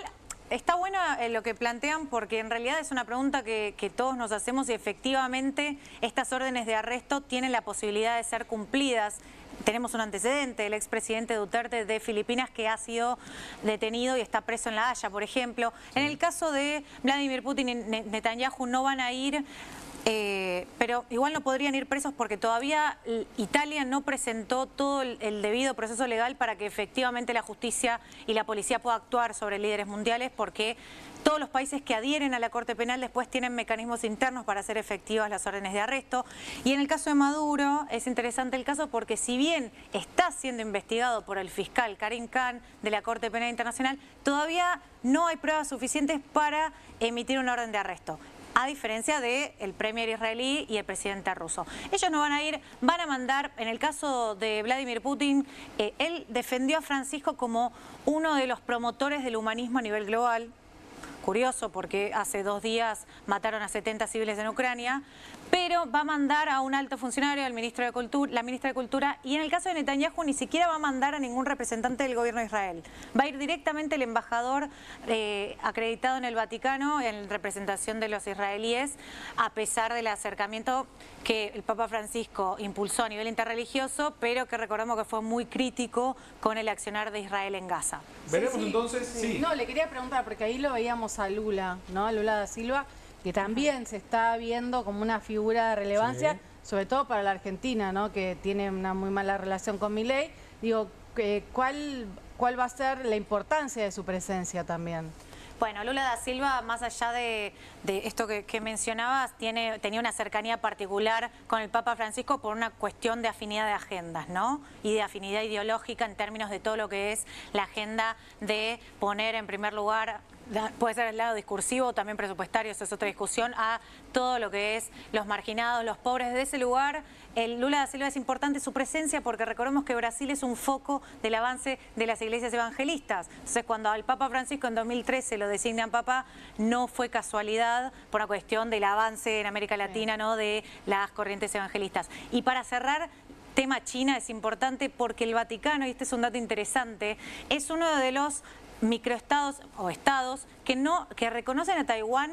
está bueno lo que plantean, porque en realidad es una pregunta que todos nos hacemos y efectivamente estas órdenes de arresto tienen la posibilidad de ser cumplidas. Tenemos un antecedente, el expresidente Duterte de Filipinas, que ha sido detenido y está preso en La Haya, por ejemplo. En el caso de Vladimir Putin y Netanyahu no van a ir, pero igual no podrían ir presos porque todavía Italia no presentó todo el debido proceso legal para que efectivamente la justicia y la policía pueda actuar sobre líderes mundiales, porque todos los países que adhieren a la Corte Penal después tienen mecanismos internos para hacer efectivas las órdenes de arresto. Y en el caso de Maduro es interesante el caso porque si bien está siendo investigado por el fiscal Karim Khan de la Corte Penal Internacional, todavía no hay pruebas suficientes para emitir una orden de arresto, a diferencia del premier israelí y el presidente ruso. Ellos no van a ir, van a mandar, en el caso de Vladimir Putin, él defendió a Francisco como uno de los promotores del humanismo a nivel global. Curioso, porque hace 2 días mataron a 70 civiles en Ucrania, pero va a mandar a un alto funcionario, al ministro de Cultura, la ministra de Cultura, y en el caso de Netanyahu ni siquiera va a mandar a ningún representante del gobierno de Israel. Va a ir directamente el embajador acreditado en el Vaticano en representación de los israelíes, a pesar del acercamiento que el Papa Francisco impulsó a nivel interreligioso, pero que recordamos que fue muy crítico con el accionar de Israel en Gaza. Veremos entonces, sí. No, le quería preguntar, porque ahí lo veíamos a Lula, ¿no? A Lula da Silva, que también se está viendo como una figura de relevancia, sobre todo para la Argentina, ¿no?, que tiene una muy mala relación con Milei. Digo, ¿cuál va a ser la importancia de su presencia también? Bueno, Lula da Silva, más allá de esto que mencionabas, tenía una cercanía particular con el Papa Francisco por una cuestión de afinidad de agendas, ¿no? Y de afinidad ideológica en términos de todo lo que es la agenda de poner en primer lugar, puede ser el lado discursivo, también presupuestario, esa es otra discusión, a todo lo que es los marginados, los pobres. Desde ese lugar, el Lula da Silva es importante su presencia porque recordemos que Brasil es un foco del avance de las iglesias evangelistas. Entonces, cuando al Papa Francisco en 2013 lo designan Papa, no fue casualidad por una cuestión del avance en América Latina, ¿no?, de las corrientes evangelistas. Y para cerrar, tema China es importante porque el Vaticano, y este es un dato interesante, es uno de los microestados o estados que reconocen a Taiwán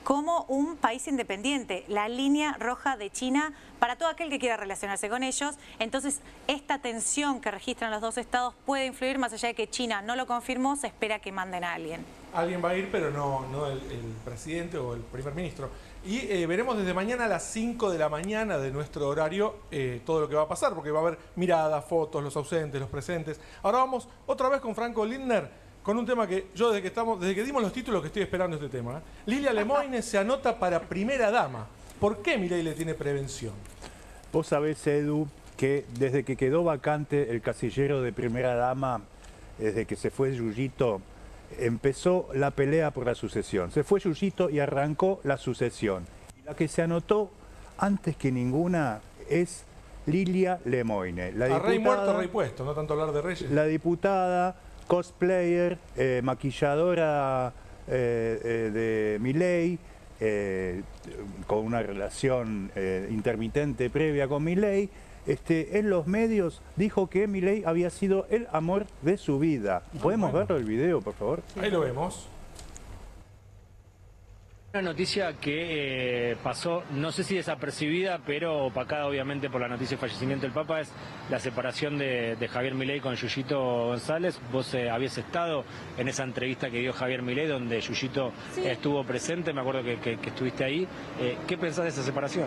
como un país independiente, la línea roja de China para todo aquel que quiera relacionarse con ellos. Entonces, esta tensión que registran los dos estados puede influir, más allá de que China no lo confirmó, se espera que manden a alguien. Alguien va a ir, pero no el presidente o el primer ministro. Y veremos desde mañana a las 5 de la mañana de nuestro horario todo lo que va a pasar, porque va a haber miradas, fotos, los ausentes, los presentes. Ahora vamos otra vez con Franco Lindner, con un tema que yo desde que dimos los títulos que estoy esperando este tema. Lilia Lemoyne se anota para primera dama. ¿Por qué Milei le tiene prevención? Vos sabés, Edu, que desde que quedó vacante el casillero de primera dama, desde que se fue Yuyito, empezó la pelea por la sucesión. Se fue Yuyito y arrancó la sucesión. Y la que se anotó antes que ninguna es Lilia Lemoyne. La diputada, rey muerto, rey puesto, no tanto hablar de reyes. La diputada, cosplayer, maquilladora de Milei, con una relación intermitente previa con Milei, en los medios dijo que Milei había sido el amor de su vida. ¿Podemos verlo el video, por favor? Ahí lo vemos. Una noticia que pasó, no sé si desapercibida, pero opacada obviamente por la noticia de fallecimiento del Papa, es la separación de Javier Milei con Yuyito González. Vos habías estado en esa entrevista que dio Javier Milei, donde Yuyito estuvo presente, me acuerdo que estuviste ahí. ¿Qué pensás de esa separación?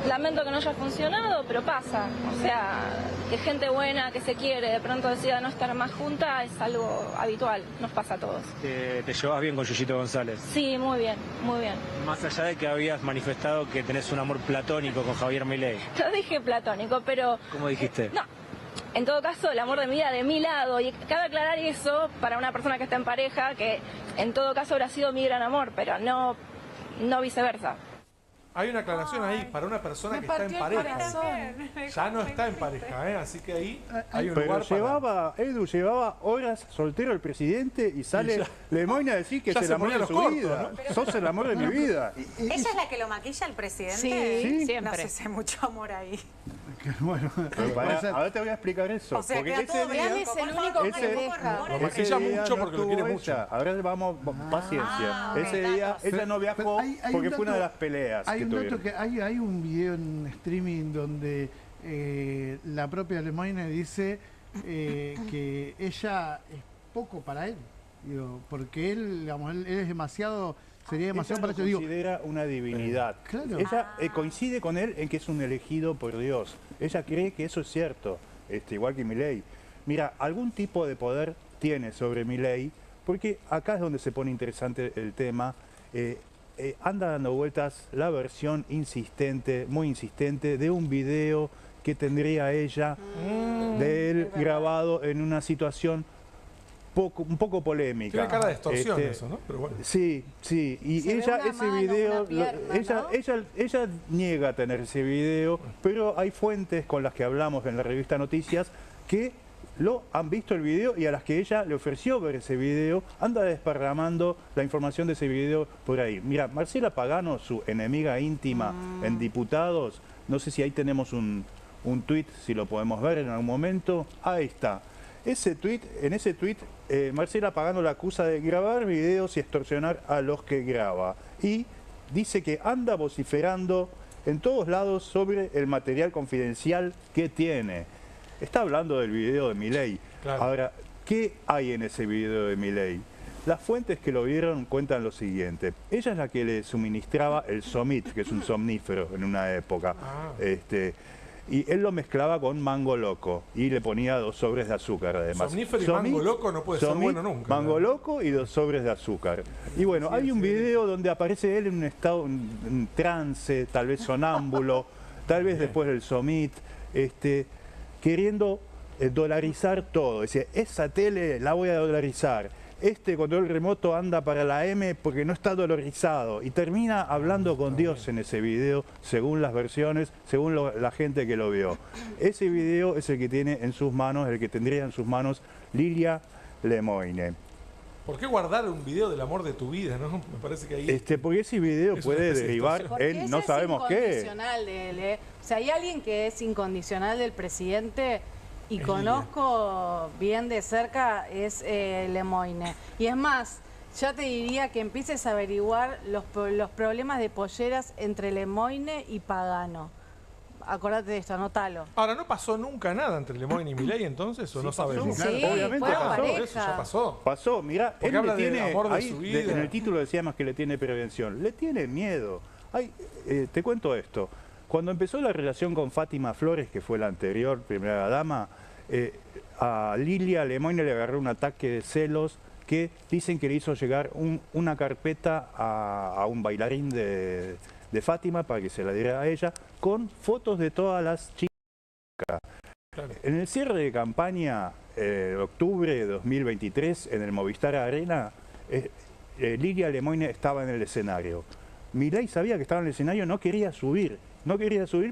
Lamento que no haya funcionado, pero pasa. O sea, que gente buena, que se quiere, de pronto decida no estar más junta, es algo habitual, nos pasa a todos. ¿Te llevas bien con Yuyito González? Sí, muy bien, muy bien. Más allá de que habías manifestado que tenés un amor platónico con Javier Milei. No dije platónico, pero... ¿Cómo dijiste? No. En todo caso, el amor de mi vida de mi lado, y cabe aclarar eso para una persona que está en pareja, que en todo caso habrá sido mi gran amor, pero no viceversa. Hay una aclaración ahí para una persona que está en pareja. Ya no está en pareja, así que ahí hay un lugar para... Edu, llevaba horas soltero el presidente y sale Lemoyne a decir que es el amor de su vida. ¿No? Sos el amor de mi vida. ¿Ella es la que lo maquilla al presidente? Sí, siempre. No sé si hay mucho amor ahí. Bueno, ahora te voy a explicar eso. O sea, porque ese día es el único que deja. Lo maquilla mucho porque lo quiere mucho. Ahora vamos, paciencia. Ese día ella no viajó porque fue una de las peleas. Hay un video en streaming donde la propia Lemoyne dice que ella es poco para él. Digo, porque él, digamos, él es demasiado... Sería demasiado para ella. Considera una divinidad. Claro. Ella coincide con él en que es un elegido por Dios. Ella cree que eso es cierto, igual que Milei. Mira, algún tipo de poder tiene sobre Milei, porque acá es donde se pone interesante el tema. Anda dando vueltas la versión insistente, muy insistente, de un video que tendría ella de él grabado en una situación un poco polémica. Tiene cara de extorsión eso, ¿no? Pero bueno. Sí. Y ella, ese video, ella niega tener ese video, pero hay fuentes con las que hablamos en la revista Noticias que lo han visto el video y a las que ella le ofreció ver ese video, anda desparramando la información de ese video por ahí. Mira, Marcela Pagano, su enemiga íntima en Diputados, no sé si ahí tenemos un tuit, si lo podemos ver en algún momento. Ahí está. En ese tuit, Marcela Pagano la acusa de grabar videos y extorsionar a los que graba. Y dice que anda vociferando en todos lados sobre el material confidencial que tiene. Está hablando del video de Milei. Claro. Ahora, ¿qué hay en ese video de Milei? Las fuentes que lo vieron cuentan lo siguiente. Ella es la que le suministraba el Somit, que es un somnífero en una época. Y él lo mezclaba con mango loco y le ponía 2 sobres de azúcar además. Somnífero y mango loco no puede ser bueno nunca. Mango loco y 2 sobres de azúcar. Y bueno, hay un video donde aparece él en un estado, en trance, tal vez sonámbulo, tal vez después del Somit, queriendo dolarizar todo. Dice, esa tele la voy a dolarizar. Este control remoto anda para la M porque no está dolarizado. Y termina hablando con Dios en ese video, según las versiones, según la gente que lo vio. Ese video es el que tiene en sus manos, el que tendría en sus manos Lilia Lemoyne. ¿Por qué guardar un video del amor de tu vida, no? Me parece que ahí... porque ese video puede derivar en no sabemos qué. O sea, hay alguien que es incondicional del presidente y conozco bien de cerca, es Lemoyne. Y es más, Yo te diría que empieces a averiguar los problemas de polleras entre Lemoine y Pagano. Acordate de esto, anótalo. Ahora, ¿no pasó nunca nada entre Lemoine y Milei entonces? ¿O Sí, no sabes? Sí, obviamente pasó. Eso ya pasó. Pasó, mirá, Porque él habla le tiene, del amor de ahí, su vida. en el título decíamos que le tiene prevención. Le tiene miedo. Te cuento esto. Cuando empezó la relación con Fátima Flores, que fue la anterior primera dama, a Lilia Lemoine le agarró un ataque de celos que dicen que le hizo llegar una carpeta a un bailarín de Fátima para que se la diera a ella, con fotos de todas las chicas. Claro. En el cierre de campaña de octubre de 2023 en el Movistar Arena, Lilia Lemoine estaba en el escenario. Milei sabía que estaba en el escenario, no quería subir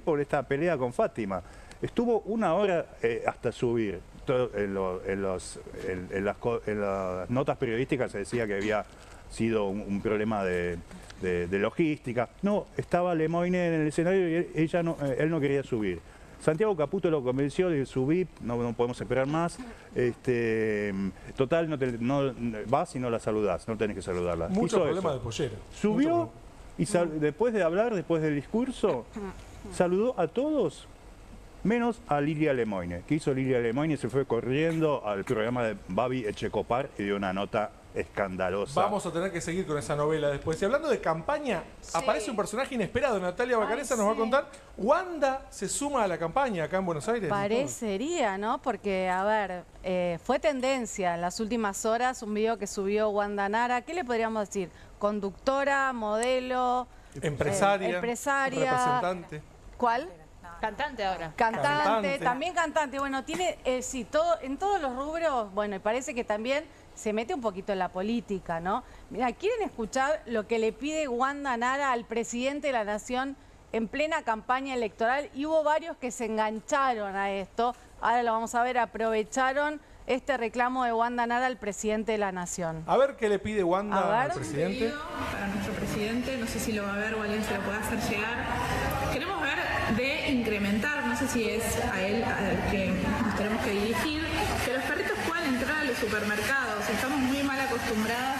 por esta pelea con Fátima. Estuvo 1 hora hasta subir. En las notas periodísticas se decía que había sido un problema de logística. No, estaba Lemoine en el escenario y él no quería subir. Santiago Caputo lo convenció de subir, no podemos esperar más. Total, no vas y no la saludás, no tenés que saludarla. Mucho problema de pollera. Subió y después de hablar, después del discurso, saludó a todos, menos a Lilia Lemoine. ¿Qué hizo Lilia Lemoine? Se fue corriendo al programa de Babi Echecopar y dio una nota escandalosa. Vamos a tener que seguir con esa novela después. Y hablando de campaña, aparece un personaje inesperado. Natalia Bacareza nos va a contar. Wanda se suma a la campaña acá en Buenos Aires. Parecería, ¿no? Porque, a ver, fue tendencia en las últimas horas un video que subió Wanda Nara. ¿Qué le podríamos decir? Conductora, modelo, empresaria, representante. ¿Cuál? Cantante ahora. Cantante, también cantante. Bueno, tiene, sí, en todos los rubros, bueno, y parece que también se mete un poquito en la política, ¿no? Mira, ¿quieren escuchar lo que le pide Wanda Nara al presidente de la Nación en plena campaña electoral? Y hubo varios que se engancharon a esto. Ahora lo vamos a ver, aprovecharon este reclamo de Wanda Nara al presidente de la Nación. A ver qué le pide Wanda al presidente. Para nuestro presidente, no sé si lo va a ver o alguien se lo puede hacer llegar. Queremos ver de incrementar, no sé si es a él al que nos tenemos que dirigir, que los perritos puedan entrar a los supermercados. Estamos muy mal acostumbradas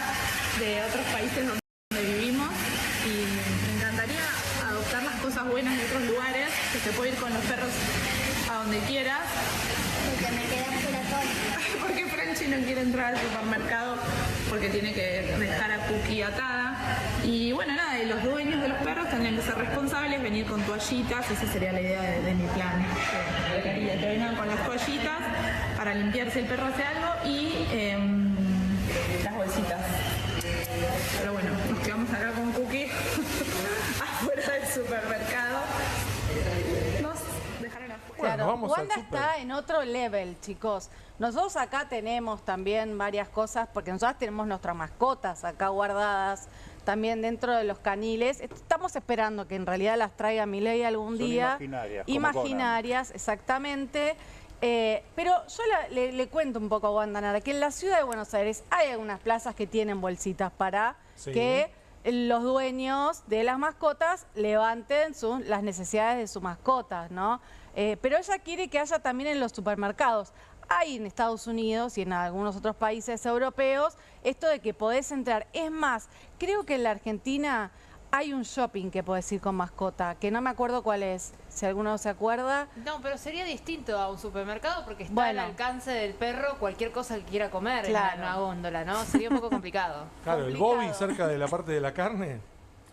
de otros países donde vivimos y me encantaría adoptar las cosas buenas de otros lugares, que se puede ir con los perros a donde quieras. Porque me quedé fuera todo. Porque Franchi no quiere entrar al supermercado porque tiene que dejar a Cookie atada. Y bueno, nada, y los dueños de los perros tienen que ser responsables, venir con toallitas, esa sería la idea de mi plan. Que vengan con las toallitas para limpiar si el perro hace algo y las bolsitas. Pero bueno, nos quedamos acá con Cookie afuera del supermercado. Nos dejaron afuera. Claro, Wanda está en otro level, chicos. Nosotros acá tenemos también varias cosas, porque nosotros tenemos nuestras mascotas acá guardadas, también dentro de los caniles. Estamos esperando que en realidad las traiga Milei algún día. Imaginarias, exactamente. Pero yo le cuento un poco a Wanda Nara que en la ciudad de Buenos Aires hay algunas plazas que tienen bolsitas para que los dueños de las mascotas levanten las necesidades de sus mascotas, ¿no? Pero ella quiere que haya también en los supermercados. Hay en Estados Unidos y en algunos otros países europeos esto de que podés entrar. Es más, creo que en la Argentina hay un shopping que podés ir con mascota, que no me acuerdo cuál es, si alguno se acuerda. No, pero sería distinto a un supermercado porque está al alcance del perro cualquier cosa que quiera comer en una góndola, ¿no? Sería un poco complicado. Claro, el Bobby cerca de la parte de la carne,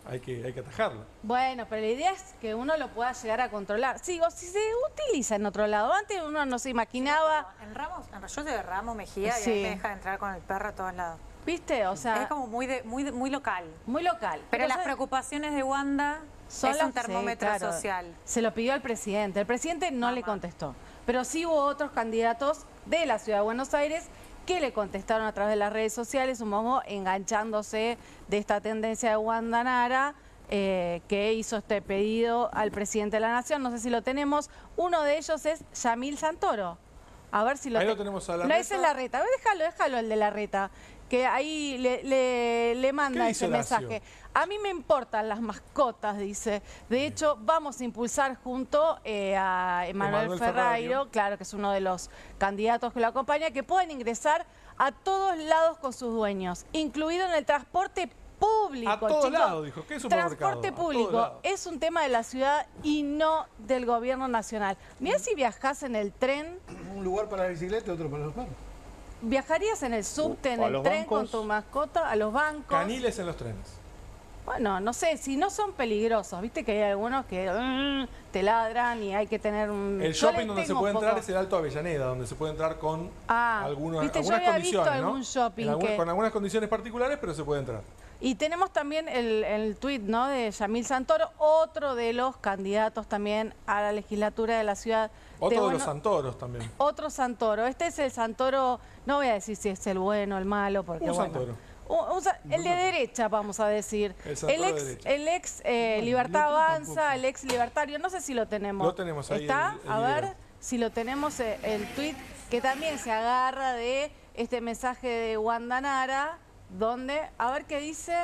hay que atajarlo. Bueno, pero la idea es que uno lo pueda llegar a controlar. Sí, o si se utiliza en otro lado. Antes uno no se imaginaba. En Ramos, yo soy de Ramos Mejía y ahí me deja entrar con el perro a todos lados. ¿Viste? O sea, es como muy local. Muy local. Pero las preocupaciones de Wanda son un termómetro social. Se lo pidió al presidente. El presidente no le contestó. Pero sí hubo otros candidatos de la ciudad de Buenos Aires que le contestaron a través de las redes sociales, un poco enganchándose de esta tendencia de Wanda Nara, que hizo este pedido al presidente de la Nación. No sé si lo tenemos. Uno de ellos es Yamil Santoro. A ver si lo tenemos a la No, ese es la reta. A ver, déjalo el de la reta, que ahí le manda ese mensaje. A mí me importan las mascotas, dice. De hecho, vamos a impulsar junto a Emanuel Ferrayro, claro que es uno de los candidatos que lo acompaña, que pueden ingresar a todos lados con sus dueños, incluido en el transporte público. A todos chicos. lados, dijo. ¿Qué supermercado? Transporte público es un tema de la ciudad y no del gobierno nacional. Mirá si viajás en el tren. Un lugar para la bicicleta y otro para los perros. ¿Viajarías en el subte, en el tren con tu mascota, a los bancos? Caniles en los trenes. Bueno, no sé, si no son peligrosos, viste que hay algunos que te ladran y hay que tener un... El shopping donde se puede entrar es el Alto Avellaneda, donde se puede entrar con algunas ¿viste? condiciones, Yo había visto ¿no? algún shopping Con algunas condiciones particulares, pero se puede entrar. Y tenemos también el tuit, ¿no?, de Yamil Santoro, otro de los candidatos también a la legislatura de la ciudad. Otro de los Santoros también. Otro Santoro. Este es el Santoro, no voy a decir si es el bueno o el malo, porque Un Santoro. El de derecha, vamos a decir. El ex Libertad Avanza, el ex libertario, no sé si lo tenemos. Lo tenemos ahí. ¿Está? A ver si lo tenemos, el tuit, que también se agarra de este mensaje de Wanda Nara, donde, a ver qué dice.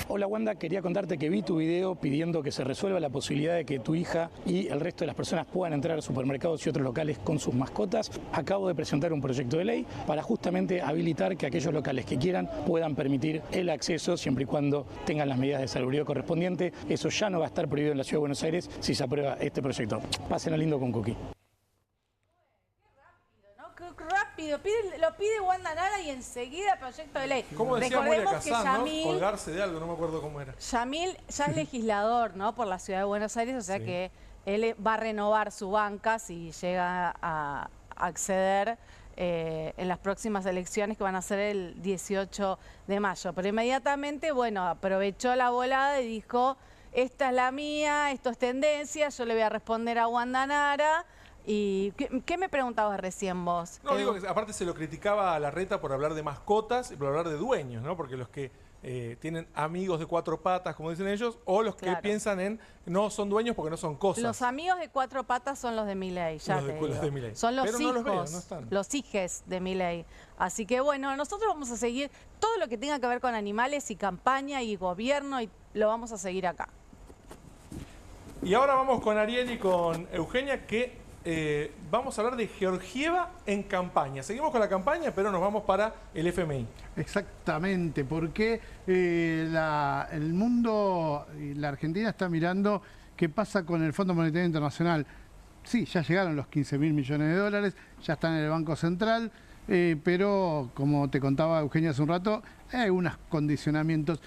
Hola Wanda, quería contarte que vi tu video pidiendo que se resuelva la posibilidad de que tu hija y el resto de las personas puedan entrar a supermercados y otros locales con sus mascotas. Acabo de presentar un proyecto de ley para justamente habilitar que aquellos locales que quieran puedan permitir el acceso siempre y cuando tengan las medidas de salubridad correspondientes. Eso ya no va a estar prohibido en la Ciudad de Buenos Aires si se aprueba este proyecto. Pásenlo lindo con Cookie. Rápido, lo pide Wanda Nara y enseguida proyecto de ley. ¿Cómo decía Moria Kazan, Yamil, ¿no? Colgarse de algo, no me acuerdo cómo era. Yamil ya es legislador, ¿no?, por la Ciudad de Buenos Aires, o sea que él va a renovar su banca si llega a acceder en las próximas elecciones que van a ser el 18 de mayo. Pero inmediatamente, bueno, aprovechó la volada y dijo, esta es la mía, esto es tendencia, yo le voy a responder a Wanda Nara. ¿Y qué me preguntabas recién vos? No, digo que aparte se lo criticaba a Larreta por hablar de mascotas y por hablar de dueños, ¿no? Porque los que tienen amigos de cuatro patas, como dicen ellos, o los que piensan en no son dueños porque no son cosas. Los amigos de cuatro patas son los de Milei, ya te digo. Los de Milei. Son los pero hijos, no los veo, no están. los hijes de Milei. Así que bueno, nosotros vamos a seguir todo lo que tenga que ver con animales y campaña y gobierno, y lo vamos a seguir acá. Y ahora vamos con Ariel y con Eugenia, que vamos a hablar de Georgieva en campaña. Seguimos con la campaña, pero nos vamos para el FMI. Exactamente, porque el mundo y la Argentina está mirando qué pasa con el Fondo Monetario Internacional. Sí, ya llegaron los 15.000 millones de dólares, ya están en el Banco Central, pero como te contaba Eugenia hace un rato, hay algunos condicionamientos.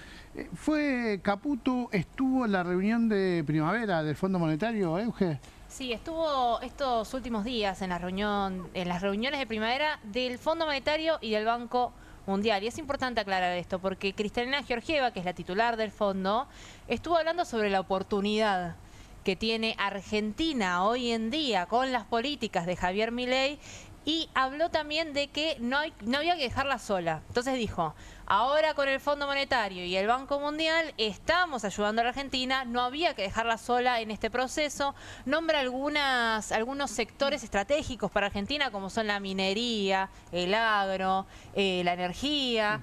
Caputo estuvo en la reunión de primavera del Fondo Monetario, Euge. Sí, estuvo estos últimos días en las reuniones de primavera del Fondo Monetario y del Banco Mundial. Y es importante aclarar esto porque Cristalina Georgieva, que es la titular del fondo, estuvo hablando sobre la oportunidad que tiene Argentina hoy en día con las políticas de Javier Milei, y habló también de que no había que dejarla sola. Entonces dijo, ahora con el Fondo Monetario y el Banco Mundial estamos ayudando a la Argentina, no había que dejarla sola en este proceso. Nombra algunos sectores estratégicos para Argentina, como son la minería, el agro, la energía,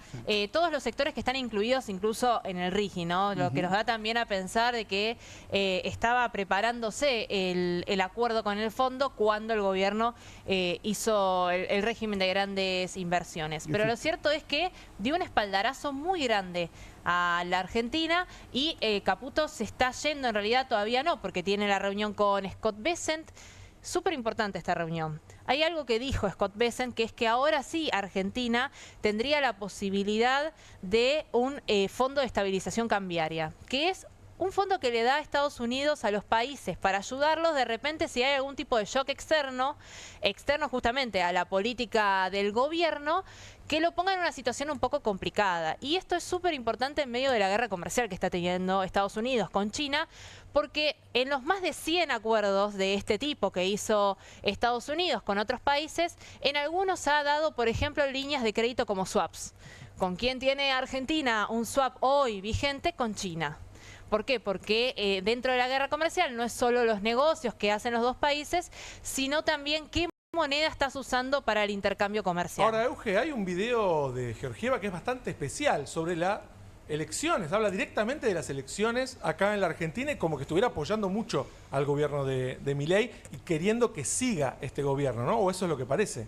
todos los sectores que están incluidos incluso en el RIGI, ¿no? Lo que nos da también a pensar de que estaba preparándose el acuerdo con el fondo cuando el gobierno hizo el régimen de grandes inversiones. Pero lo cierto es que dio un espaldarazo muy grande a la Argentina y Caputo se está yendo, en realidad todavía no, porque tiene la reunión con Scott Bessent. Súper importante esta reunión. Hay algo que dijo Scott Bessent, que es que ahora sí Argentina tendría la posibilidad de un fondo de estabilización cambiaria, que es un fondo que le da a Estados Unidos a los países para ayudarlos de repente si hay algún tipo de shock externo justamente a la política del gobierno, que lo ponga en una situación un poco complicada. Y esto es súper importante en medio de la guerra comercial que está teniendo Estados Unidos con China, porque en los más de 100 acuerdos de este tipo que hizo Estados Unidos con otros países, en algunos ha dado, por ejemplo, líneas de crédito como swaps. ¿Con quién tiene Argentina un swap hoy vigente? Con China. ¿Por qué? Porque dentro de la guerra comercial no es solo los negocios que hacen los dos países, sino también qué moneda estás usando para el intercambio comercial. Ahora, Euge, hay un video de Georgieva que es bastante especial sobre las elecciones. Habla directamente de las elecciones acá en la Argentina y como que estuviera apoyando mucho al gobierno de Milei y queriendo que siga este gobierno, ¿no? O eso es lo que parece.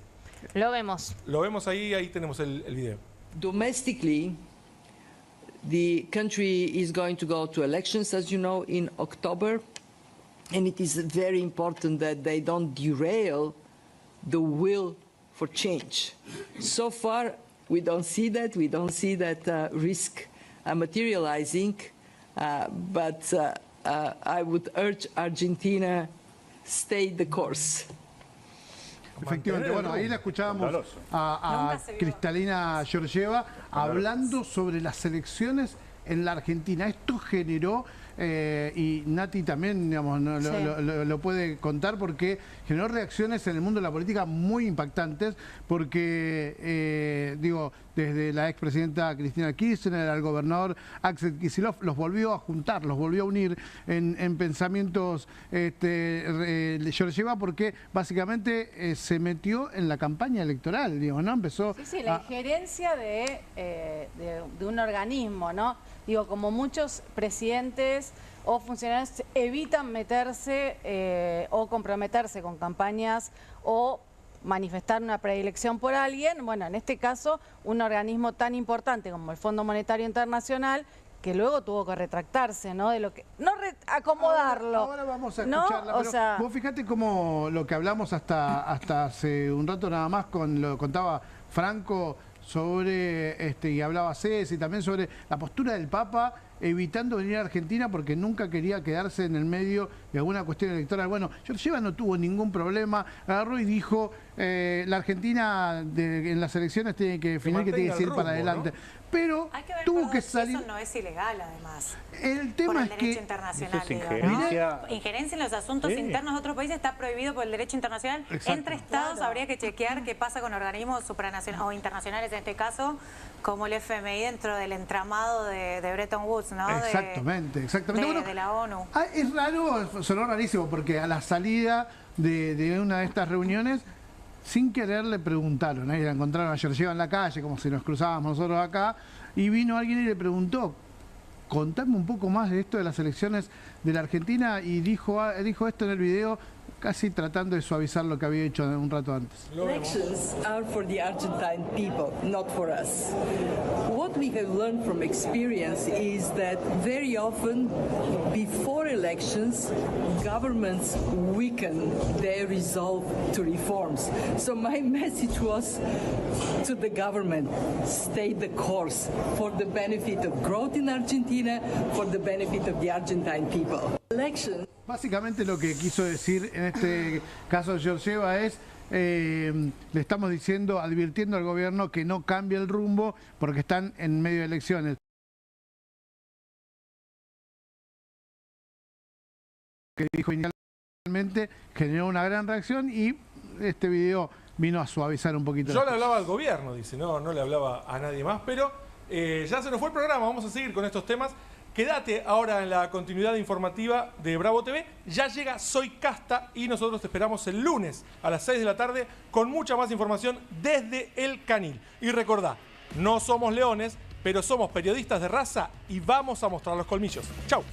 Lo vemos. Lo vemos ahí tenemos el video. Domestically, the country is going to go to elections, as you know, in October, and it is very important that they don't derail the will for change. So far, we don't see that. We don't see that risk materializing, but I would urge Argentina, stay the course. Efectivamente, bueno, ahí la escuchábamos a Kristalina Georgieva hablando sobre las elecciones en la Argentina. Esto generó, y Nati también, digamos, lo puede contar, porque generó reacciones en el mundo de la política muy impactantes, porque, digo, desde la expresidenta Cristina Kirchner al gobernador Axel Kicillof, los volvió a juntar, los volvió a unir en pensamientos Georgieva, porque básicamente se metió en la campaña electoral, digo, ¿no? Empezó... Sí, la injerencia de un organismo, ¿no? Digo, como muchos presidentes o funcionarios evitan meterse o comprometerse con campañas o manifestar una predilección por alguien, bueno, en este caso, un organismo tan importante como el Fondo Monetario Internacional, que luego tuvo que retractarse, ¿no? De lo que no acomodarlo. Ahora vamos a escucharla, pero sea, vos fíjate cómo lo que hablamos hasta hace un rato nada más, lo contaba Franco sobre, y hablaba Ceci también sobre la postura del Papa, evitando venir a Argentina porque nunca quería quedarse en el medio de alguna cuestión electoral. Bueno, Georgieva no tuvo ningún problema, agarró y dijo, la Argentina en las elecciones tiene que definir que tiene que ir para adelante. ¿No? Pero tuvo que salir... Eso no es ilegal, además. El tema es que... Por el derecho internacional, injerencia... ¿no? Injerencia en los asuntos internos de otros países está prohibido por el derecho internacional. Exacto. Entre estados habría que chequear qué pasa con organismos supranacionales o internacionales, en este caso, como el FMI dentro del entramado de Bretton Woods, ¿no? Exactamente. De la ONU. Es raro, sonó rarísimo, porque a la salida de una de estas reuniones, sin querer le preguntaron, la encontraron a Georgieva en la calle, como si nos cruzábamos nosotros acá, y vino alguien y le preguntó, contame un poco más de esto de las elecciones de la Argentina, y dijo esto en el video, casi tratando de suavizar lo que había hecho un rato antes. Elections are for the Argentine people, not for us. What we have learned from experience is that very often, before elections, governments weaken their resolve to reforms. So my message was to the government, stay the course for the benefit of growth in Argentina, for the benefit of the Argentine people. Elections. Básicamente lo que quiso decir en este caso Georgieva es, le estamos diciendo, advirtiendo al gobierno que no cambie el rumbo porque están en medio de elecciones. Que dijo inicialmente, generó una gran reacción y este video vino a suavizar un poquito. Yo le hablaba al gobierno, dice, no le hablaba a nadie más, pero ya se nos fue el programa, vamos a seguir con estos temas. Quédate ahora en la continuidad informativa de Bravo TV. Ya llega Soy Casta y nosotros te esperamos el lunes a las 6 de la tarde con mucha más información desde El Canil. Y recordá, no somos leones, pero somos periodistas de raza y vamos a mostrar los colmillos. ¡Chau!